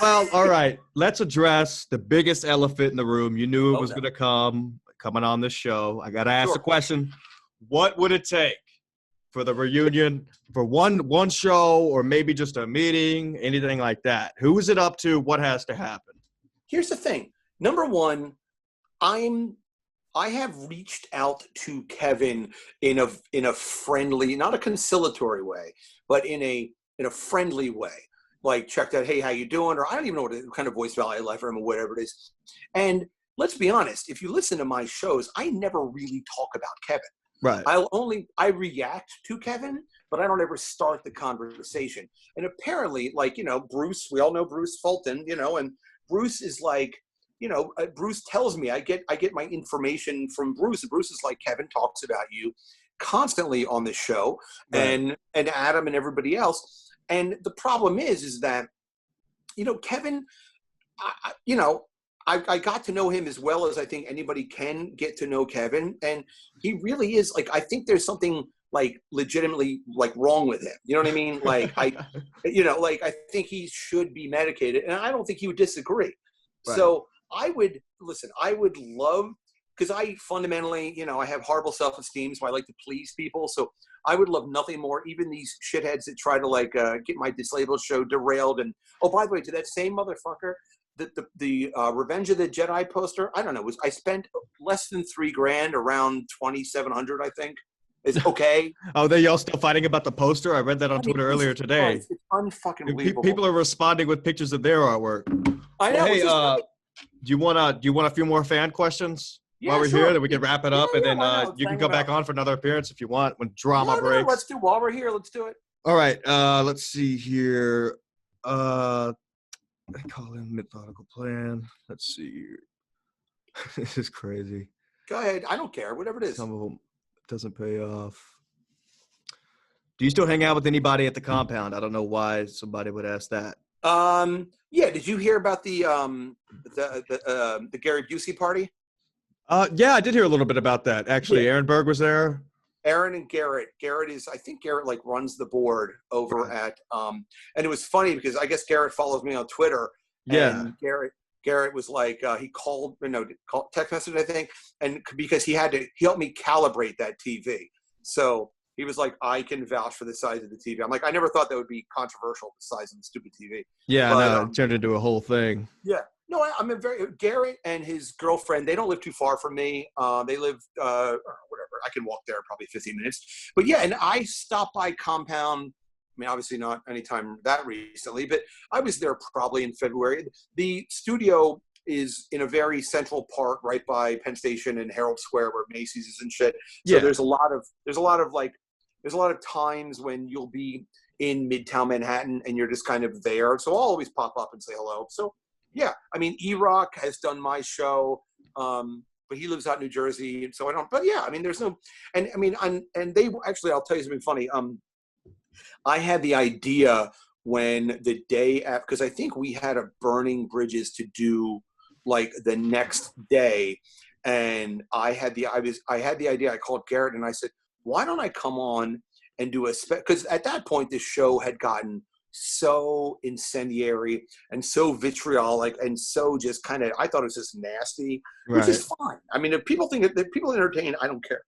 Well, all right. Let's address the biggest elephant in the room. You knew it was going to come. Coming on this show, I got to ask the question: what would it take for the reunion, for one show, or maybe just a meeting, anything like that? Who is it up to? What has to happen? Here's the thing. Number one, I have reached out to Kevin in a friendly, not a conciliatory way, but in a friendly way. Like, checked out, hey, how you doing? Or I don't even know what kind of voicemail I left for him or whatever it is. And let's be honest, if you listen to my shows, I never really talk about Kevin. Right. I react to Kevin, but I don't ever start the conversation. And apparently, Bruce, we all know Bruce Fulton, and Bruce is like, Bruce tells me, I get my information from Bruce. And Bruce is like, Kevin talks about you constantly on the show, right. and Adam and everybody else. And the problem is that, Kevin, I got to know him as well as I think anybody can get to know Kevin. And he really is I think there's something legitimately wrong with him. You know what I mean? I think he should be medicated, and I don't think he would disagree. Right. So I would love, because I fundamentally, I have horrible self-esteem, so I like to please people. So I would love nothing more, even these shitheads that try to get my Dislabeled show derailed. And, oh, by the way, to that same motherfucker, the Revenge of the Jedi poster, I don't know, I spent less than $3,000, around 2,700, I think. Is okay. Oh, they y'all still fighting about the poster? I read that on Twitter earlier today. It's unfucking believable. People are responding with pictures of their artwork. I know. Hey, do you want a few more fan questions while we're here, that we can wrap it up, and then you can come back on for another appearance if you want when drama breaks. Let's do while we're here. Let's do it. All right. Let's see here. I call him methodical plan. Let's see here. This is crazy. Go ahead. I don't care. Whatever it is. Some of them doesn't pay off. Do you still hang out with anybody at the compound? I don't know why somebody would ask that. Yeah. Did you hear about the Gary Busey party? Yeah, I did hear a little bit about that. Actually, Aaron Berg was there. Aaron and Garrett. I think Garrett runs the board over at, and it was funny because I guess Garrett follows me on Twitter. Yeah. And Garrett was like, he called, text message, I think, and because he helped me calibrate that TV. So he was like, I can vouch for the size of the TV. I'm like, I never thought that would be controversial, the size of the stupid TV. Yeah, no, it turned into a whole thing. Yeah. No, I'm a Garrett and his girlfriend, they don't live too far from me. They live, whatever. I can walk there probably 15 minutes. But yeah, and I stopped by Compound. I mean, obviously not anytime that recently, but I was there probably in February. The studio is in a very central part right by Penn Station and Herald Square where Macy's is and shit. So there's a lot of times when you'll be in Midtown Manhattan and you're just kind of there. So I'll always pop up and say hello. So yeah, I mean, E-Rock has done my show, but he lives out in New Jersey, and so I don't. But yeah, I mean, there's no, and I mean, and they actually, I'll tell you something funny. I had the idea when the day after, because I think we had a Burning Bridges to do like the next day, and I had the idea. I called Garrett and I said, why don't I come on and do a because at that point this show had gotten so incendiary and so vitriolic and so just kind of, I thought it was just nasty, which is fine. I mean, if people think that people entertain, I don't care.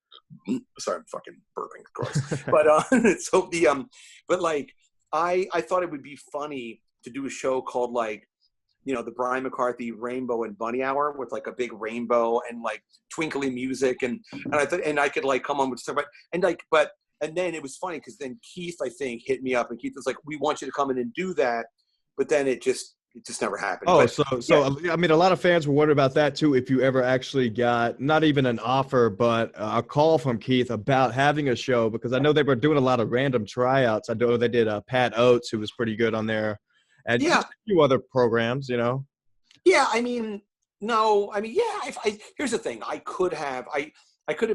Sorry, I'm fucking burping, of course. But so but like I thought it would be funny to do a show called like, the Brian McCarthy Rainbow and Bunny Hour with like a big rainbow and like twinkly music and I thought, and I could like come on with stuff, and then it was funny because then Keith, I think, hit me up and Keith was like, we want you to come in and do that. But then it just never happened. Oh, so I mean, a lot of fans were wondering about that too. If you ever actually got not even an offer, but a call from Keith about having a show, because I know they were doing a lot of random tryouts. I know they did Pat Oates, who was pretty good on there, and just a few other programs, Yeah, I mean, no, I mean, yeah. Here's the thing: I could have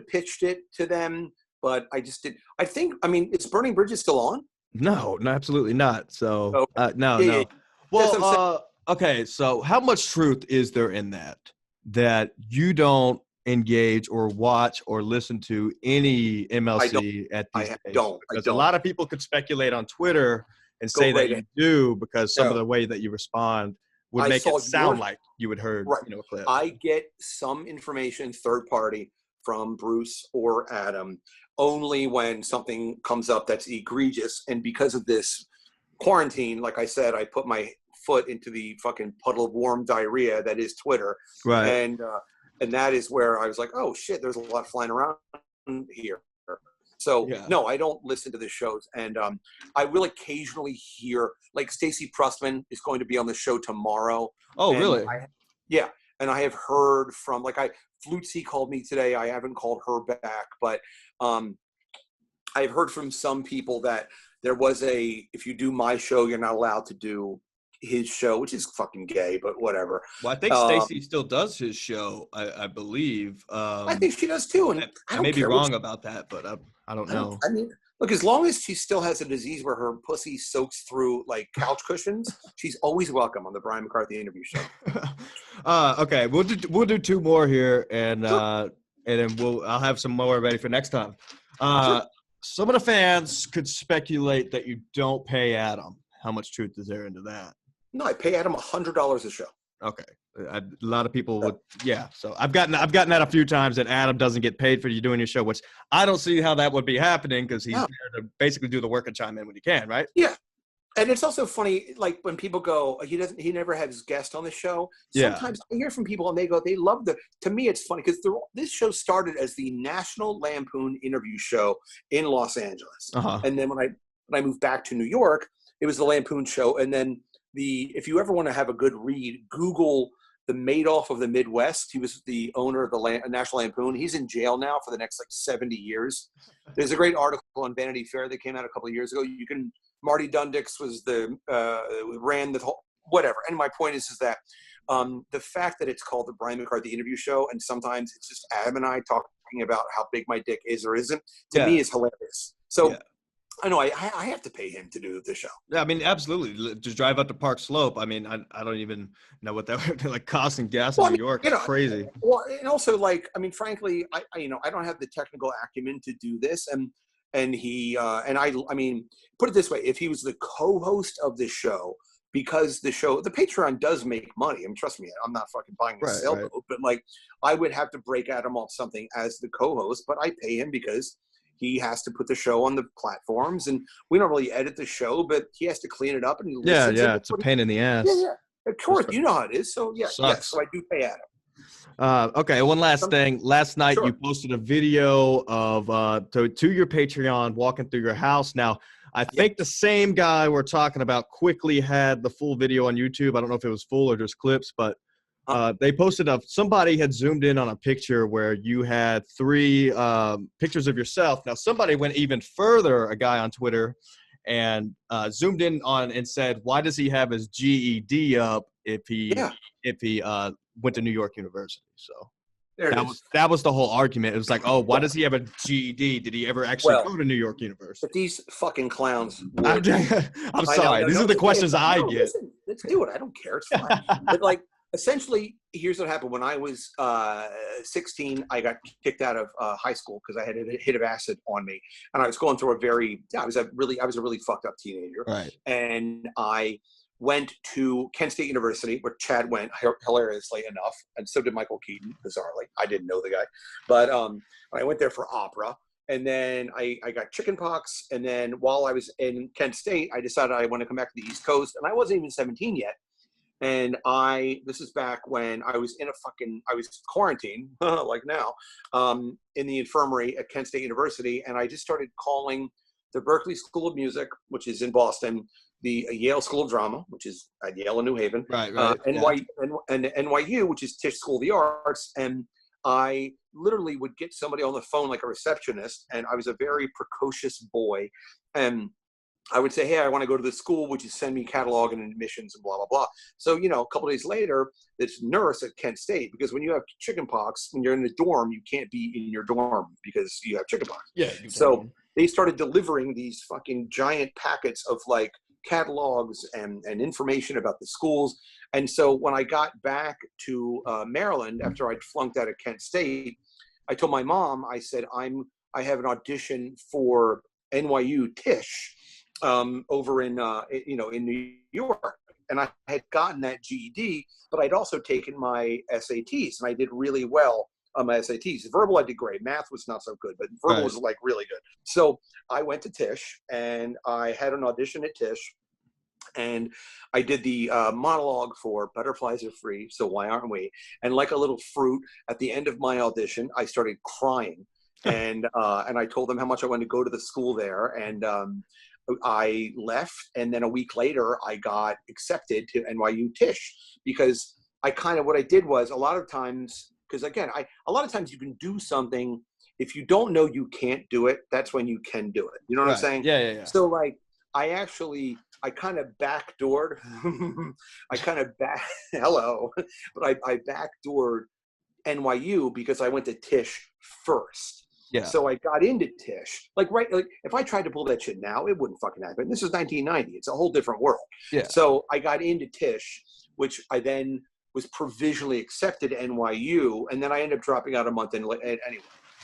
pitched it to them, but I just did. I think, I mean, is Burning Bridges still on? No, absolutely not. So, no. Yeah. Well, okay. So how much truth is there in that you don't engage or watch or listen to any MLC at these days? Because a lot of people could speculate on Twitter and say that you do because some of the way that you respond would make it sound like you had heard, a clip. I get some information third party from Bruce or Adam only when something comes up that's egregious. And because of this quarantine, like I said, I put my foot into the fucking puddle of warm diarrhea that is Twitter. Right. And that is where I was like, oh shit, there's a lot flying around here. So no, I don't listen to the shows. And I will occasionally hear, like Stacey Pressman is going to be on the show tomorrow. Oh, really? And I have heard from, like, Flutzy called me today. I haven't called her back, but I've heard from some people that there was if you do my show, you're not allowed to do his show, which is fucking gay, but whatever. Well, I think Stacey still does his show, I believe. I think she does too. And I may be wrong about that, but I don't know. I mean, look, as long as she still has a disease where her pussy soaks through like couch cushions, she's always welcome on the Brian McCarthy interview show. Okay, we'll do two more here, and then I'll have some more ready for next time. Some of the fans could speculate that you don't pay Adam. How much truth is there into that? No, I pay Adam $100 a show. Okay. A lot of people would, So I've gotten that a few times that Adam doesn't get paid for you doing your show, which I don't see how that would be happening because he's there to basically do the work and chime in when he can, right? Yeah. And it's also funny, like when people go, he never has guests on the show. Sometimes I hear from people and they go, they love to me, it's funny because this show started as the National Lampoon interview show in Los Angeles. Uh-huh. And then when I moved back to New York, it was the Lampoon show. And then if you ever want to have a good read, Google the Madoff of the Midwest. He was the owner of the National Lampoon. He's in jail now for the next 70 years. There's a great article on Vanity Fair that came out a couple of years ago. Marty Dundix was ran the whole, whatever. And my point is that the fact that it's called the Brian McCarthy interview show, and sometimes it's just Adam and I talking about how big my dick is or isn't, to me is hilarious. So I know I have to pay him to do the show. Yeah, I mean, absolutely. Just drive up to Park Slope. I mean, I don't even know what that would like costing gas in New York. It's crazy. Well, and also, like, I mean, frankly, I don't have the technical acumen to do this, and he I mean, put it this way: if he was the co-host of the show, because the Patreon does make money. I mean, trust me, I'm not fucking buying a sailboat, but like I would have to break Adam off something as the co-host, but I pay him because he has to put the show on the platforms, and we don't really edit the show, but he has to clean it up and he listens. Yeah, it's a pain in the ass. Yeah. Of course, you know how it is. So yes, so I do pay Adam. Okay, one last thing. Last night you posted a video of to your Patreon walking through your house. Now, I think the same guy we're talking about quickly had the full video on YouTube. I don't know if it was full or just clips, but they posted somebody had zoomed in on a picture where you had 3 pictures of yourself. Now, somebody went even further, a guy on Twitter, and zoomed in on and said, why does he have his GED up if he went to New York University? So that was the whole argument. It was like, oh, why does he have a GED? Did he ever actually go to New York University? But these fucking clowns I'm sorry. These are the questions I get. Listen, let's do it. I don't care. It's fine. But like, essentially, here's what happened. When I was 16, I got kicked out of high school because I had a hit of acid on me, and I was going through I was a really fucked up teenager. Right. And I went to Kent State University, where Chad went, hilariously enough, and so did Michael Keaton, bizarrely. I didn't know the guy. But I went there for opera, and then I got chickenpox, and then while I was in Kent State, I decided I want to come back to the East Coast, and I wasn't even 17 yet. And this is back when I was I was quarantined, like now, in the infirmary at Kent State University, and I just started calling the Berklee School of Music, which is in Boston, the Yale School of Drama, which is at Yale in New Haven, right. And NYU, which is Tisch School of the Arts. And I literally would get somebody on the phone like a receptionist, and I was a very precocious boy, and I would say, hey, I want to go to this school, would you send me catalog and admissions and blah, blah, blah. So, a couple of days later, this nurse at Kent State, because when you have chickenpox, when you're in the dorm, you can't be in your dorm because you have chickenpox. Yeah. So they started delivering these fucking giant packets of like catalogs and information about the schools. And so when I got back to Maryland, after I'd flunked out of Kent State, I told my mom, I said, I have an audition for NYU Tisch over in New York. And I had gotten that GED, but I'd also taken my SATs, and I did really well on my SATs. Verbal, I did great. Math was not so good, but verbal was like really good. So I went to Tisch, and I had an audition at Tisch, and I did the monologue for Butterflies Are Free, So Why Aren't We? And like a little fruit, at the end of my audition, I started crying. And I told them how much I wanted to go to the school there. And I left, and then a week later, I got accepted to NYU Tisch, because what I did was, a lot of times, because again, a lot of times you can do something, if you don't know you can't do it, that's when you can do it. You know what I'm saying? Yeah. So like, I kind of backdoored, but I backdoored NYU because I went to Tisch first. Yeah. So I got into Tisch. Like if I tried to pull that shit now, it wouldn't fucking happen. This is 1990. It's a whole different world. Yeah. So I got into Tisch, which I then was provisionally accepted to NYU, and then I ended up dropping out a month anyway.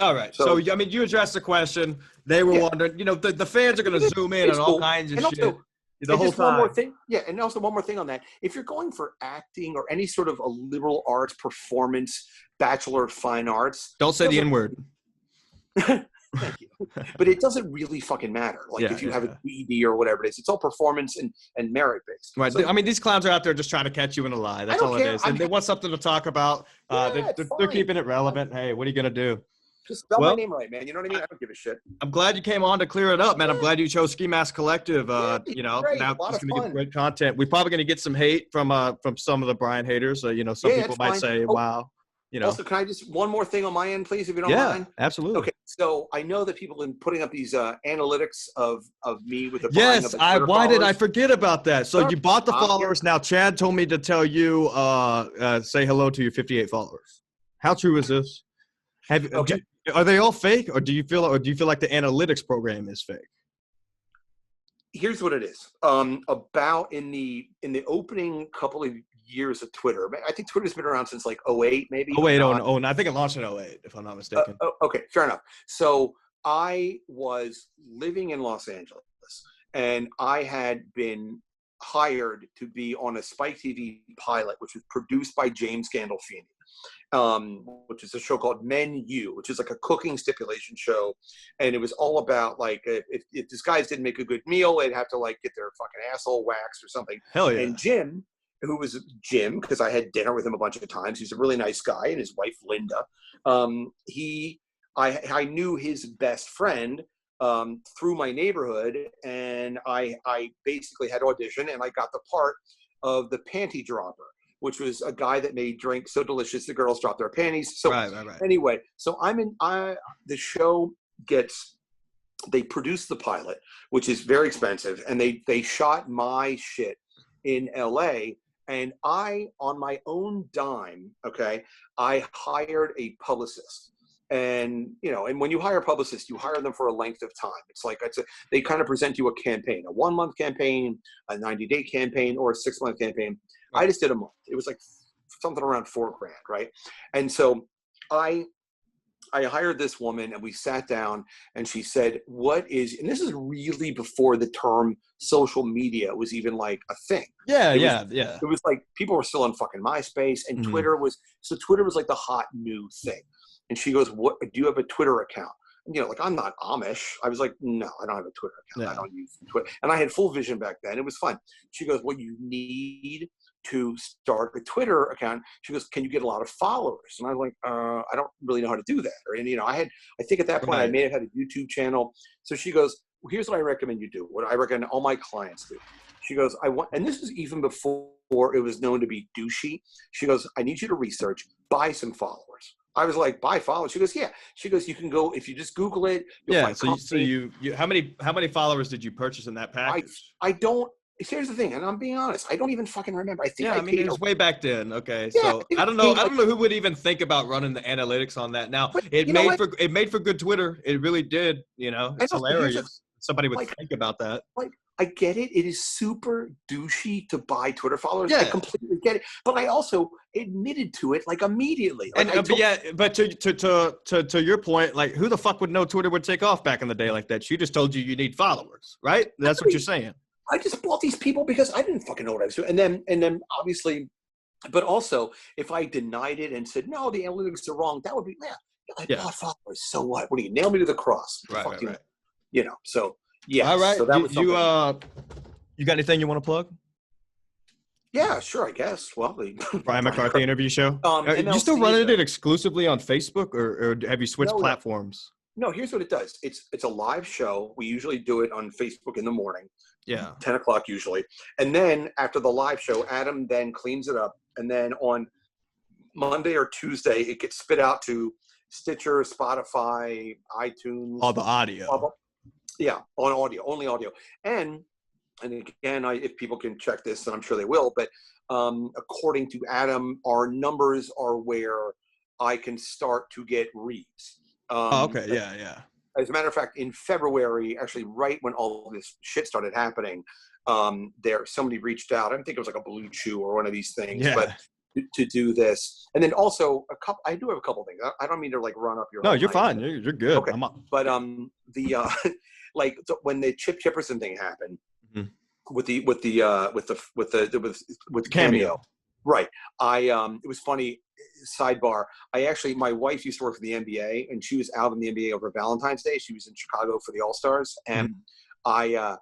All right. So I mean, you addressed the question. They were wondering, the fans are going to zoom in on all kinds of shit. Also, the whole time. One more thing. Yeah, and also one more thing on that. If you're going for acting or any sort of a liberal arts performance, Bachelor of Fine Arts. Don't say the N-word. Thank you. But it doesn't really fucking matter. Like if you have a GED or whatever it is, it's all performance and merit based. Right. So, I mean, these clowns are out there just trying to catch you in a lie. That's all it is. And they want something to talk about. They're keeping it relevant. Hey, what are you going to do? Just spell my name right, man. You know what I mean? I don't give a shit. I'm glad you came on to clear it up, man. I'm glad you chose Ski Mask Collective. Now great. it's going to get great content. We're probably going to get some hate from some of the Brian haters. Some people might say, wow. Also, can I just one more thing on my end, please, if you don't mind? Yeah, absolutely. Okay, so I know that people have been putting up these analytics of me with the why did I forget about that? So you bought the followers. Now Chad told me to tell you say hello to your 58 followers. How true is this? Are they all fake, or do you feel like the analytics program is fake? Here's what it is. About in the opening couple of years of Twitter, I think Twitter's been around since like 08, maybe. 08, I think it launched in 08, if I'm not mistaken. Okay, fair enough. So I was living in Los Angeles, and I had been hired to be on a Spike TV pilot, which was produced by James Gandolfini, which is a show called Menu, which is like a cooking stipulation show. And it was all about like, if these guys didn't make a good meal, they'd have to like get their fucking asshole waxed or something. Hell yeah. And Jim, who was Jim, because I had dinner with him a bunch of times. He's a really nice guy, and his wife, Linda. I knew his best friend through my neighborhood, and I basically had auditioned, and I got the part of the panty dropper, which was a guy that made drinks so delicious the girls dropped their panties. So right. Anyway, so the show gets, they produced the pilot, which is very expensive, and they shot my shit in LA, and I, on my own dime, okay, I hired a publicist. And, you know, and when you hire publicists, you hire them for a length of time. It's like, they kind of present you a campaign, a 1 month campaign, a 90-day campaign, or a 6 month campaign. I just did a month. It was like something around $4,000, right? And so I hired this woman, and we sat down, and she said, and this is really before the term social media was even like a thing. Yeah. It was like people were still on fucking MySpace, and Twitter was like the hot new thing. And she goes, "What, do you have a Twitter account?" And, you know, like, I'm not Amish. I was like, "No, I don't have a Twitter account. I don't use Twitter." And I had full vision back then. It was fun. She goes, "Well, you need to start a Twitter account." She goes, "Can you get a lot of followers?" And I was like, I don't really know how to do that. And, you know, I think at that point I may have had a YouTube channel. So she goes, "Well, here's what I recommend you do. What I recommend all my clients do." She goes, and this was even before it was known to be douchey. She goes, "I need you to research, buy some followers." I was like, "Buy followers?" She goes, "Yeah." She goes, "You can go, if you just Google it, you'll find so you how many followers did you purchase in that package? I don't. Here's the thing, and I'm being honest, I don't even fucking remember. I think it was way back then. Okay, yeah, so I don't know who would even think about running the analytics on that now. It made for good Twitter. It really did. You know, it's hilarious. Somebody would think about that. Like, I get it. It is super douchey to buy Twitter followers. Yeah. I completely get it. But I also admitted to it like immediately. Like, but to your point, like, who the fuck would know Twitter would take off back in the day like that? She just told you need followers, right? That's what you're saying. I just bought these people because I didn't fucking know what I was doing. And then obviously, but also if I denied it and said, "No, the analytics are wrong," that would be, I bought followers. So what? What do you nail me to the cross? Right. You know, so yeah. All right. So that was you got anything you want to plug? Yeah, sure, I guess. Well, the Brian McCarthy interview show. Are you still running it exclusively on Facebook, or have you switched platforms? No, here's what it does. It's a live show. We usually do it on Facebook in the morning. Yeah. 10 o'clock usually. And then after the live show, Adam then cleans it up. And then on Monday or Tuesday, it gets spit out to Stitcher, Spotify, iTunes. All the audio. Yeah, on audio, only audio. And again, if people can check this, and I'm sure they will, but according to Adam, our numbers are where I can start to get reads. Okay, yeah. As a matter of fact, in February, actually right when all this shit started happening, somebody reached out. I don't think it was like a Blue Chew or one of these things, but to do this. And then also I do have a couple things. I don't mean to like run up your. No, you're fine. You're good. Okay. But like when the Chip Chipperson thing happened with the cameo. Right. It was funny. Sidebar. My wife used to work for the NBA, and she was out in the NBA over Valentine's Day. She was in Chicago for the All-Stars, and I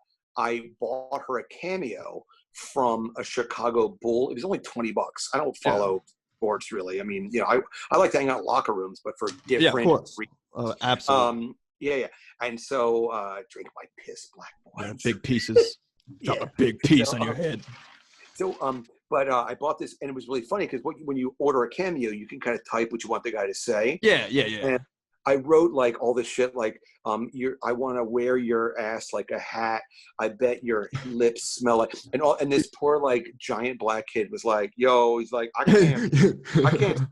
bought her a cameo from a Chicago Bull. It was only $20. I don't follow sports really. I mean, you know, I like to hang out in locker rooms, but for different reasons. Absolutely. Yeah. And so drink my piss, black boy. Yeah, big pieces. Drop a big piece on your head. So but I bought this, and it was really funny because when you order a cameo, you can kind of type what you want the guy to say. Yeah. And I wrote like all this shit like, I want to wear your ass like a hat. I bet your lips smell like, and this poor like giant black kid was like, "Yo," he's like, I can't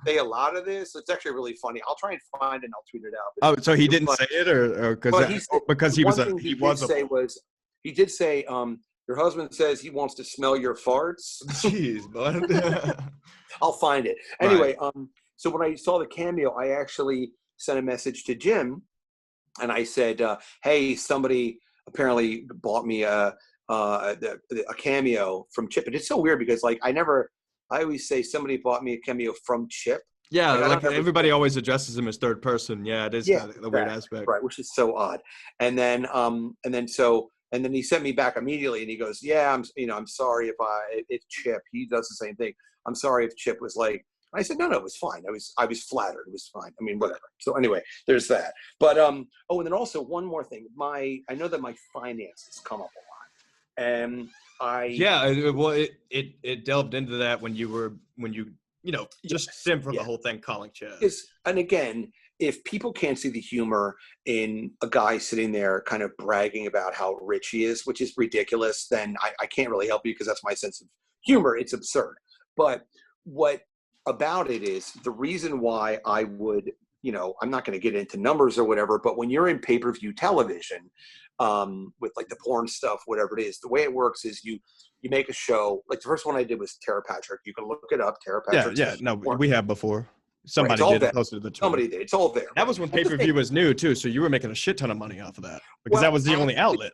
say a lot of this. It's actually really funny. I'll try and find it and I'll tweet it out. Oh, so he didn't say it, or because he did say, "Your husband says he wants to smell your farts." Jeez, bud. I'll find it. Anyway, so when I saw the cameo, I actually sent a message to Jim, and I said, "Hey, somebody apparently bought me a a cameo from Chip. And it's so weird because like I always say somebody bought me a cameo from Chip. Yeah, like everybody always addresses him as third person. Yeah, it is kind of the weird aspect, right? Which is so odd. And then he sent me back immediately, and he goes, "Yeah, I'm sorry if Chip." He does the same thing. I'm sorry if Chip was like. I said, no, it was fine. I was flattered. It was fine. I mean, whatever. So anyway, there's that. But and then also one more thing. I know that my finances come up a lot, and it delved into that when you just stem from the whole thing calling Chaz. And again, if people can't see the humor in a guy sitting there kind of bragging about how rich he is, which is ridiculous, then I can't really help you because that's my sense of humor. It's absurd. But what about it is the reason why I would, I'm not going to get into numbers or whatever, but when you're in pay-per-view television, with like the porn stuff, whatever it is, the way it works is you make a show. Like the first one I did was Tara Patrick. You can look it up, Tara Patrick. Yeah. No, we have before. Somebody did posted the Twitter. Somebody did. It's all there. That was when pay-per-view was new too, so you were making a shit ton of money off of that because that was the only outlet.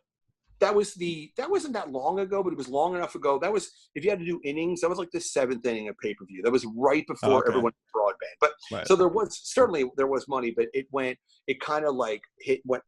That wasn't that long ago, but it was long enough ago. That was, if you had to do innings, that was like the 7th inning of pay-per-view. That was right before everyone went broadband. But so there was money, but it kind of like went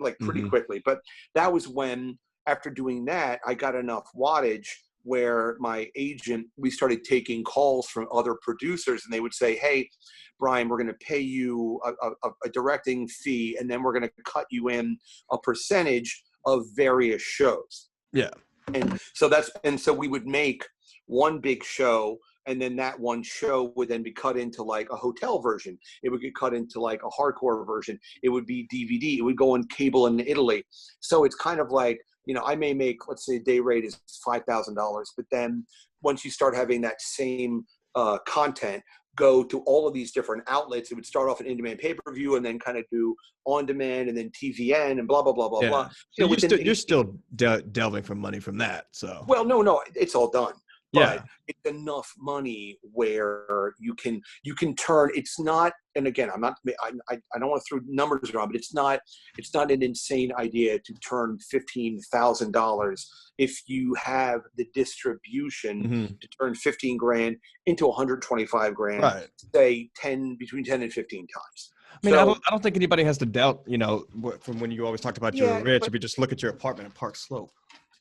like pretty quickly. But that was when, after doing that, I got enough wattage where my agent, we started taking calls from other producers, and they would say, "Hey, Brian, we're going to pay you a directing fee, and then we're going to cut you in a percentage of various shows." Yeah. And so we would make one big show, and then that one show would then be cut into like a hotel version. It would get cut into like a hardcore version. It would be DVD. It would go on cable in Italy. So it's kind of like, I may make, let's say, day rate is $5,000, but then once you start having that same content go to all of these different outlets, it would start off an in-demand pay-per-view and then kind of do on-demand and then TVN and blah, blah, blah, blah, blah. So you're still delving for money from that. So, well, no, it's all done. Yeah. But it's enough money where you can turn. It's not, and again, I don't want to throw numbers around, but it's not an insane idea to turn $15,000 if you have the distribution to turn $15,000 into $125,000, right? Say between 10 and 15 times. I mean, I don't think anybody has to doubt, from when you always talked about you're rich, if you just look at your apartment in Park Slope.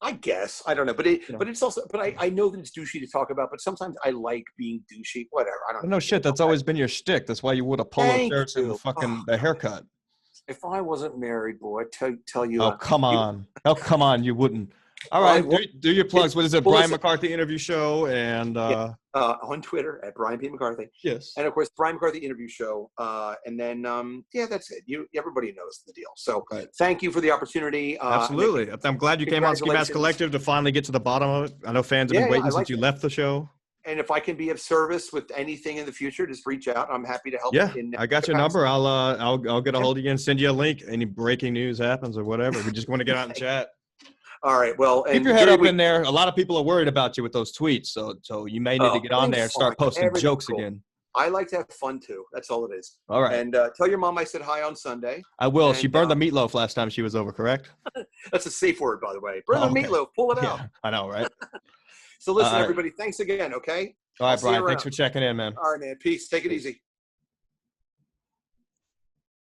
I guess. I don't know. But it's also, but I know that it's douchey to talk about, but sometimes I like being douchey. Whatever. I don't know. No shit. That's always been your shtick. That's why you wore a polo shirt and the haircut. If I wasn't married, boy, tell you. Oh, come on. You wouldn't. All right. Do your plugs. What is it? Brian McCarthy interview show and on Twitter at Brian P. McCarthy. Yes. And of course, Brian McCarthy interview show. And then that's it. Everybody knows the deal. So thank you for the opportunity. Absolutely. I'm glad you came on Ski Mask Collective to finally get to the bottom of it. I know fans have been waiting since you left the show. And if I can be of service with anything in the future, just reach out. I'm happy to help. Yeah, I got your number. I'll get a hold of you and send you a link. Any breaking news happens or whatever. We just want to get out and chat. All right. Well, keep your head up in there. A lot of people are worried about you with those tweets, so you may need to get on there and start posting jokes again. I like to have fun too. That's all it is. All right. And tell your mom I said hi on Sunday. I will. She burned the meatloaf last time she was over, correct? That's a safe word, by the way. Burn the meatloaf. Pull it out. I know, right? So listen, everybody. Thanks again. Okay. All right, Brian. Thanks for checking in, man. All right, man. Peace. Take it easy.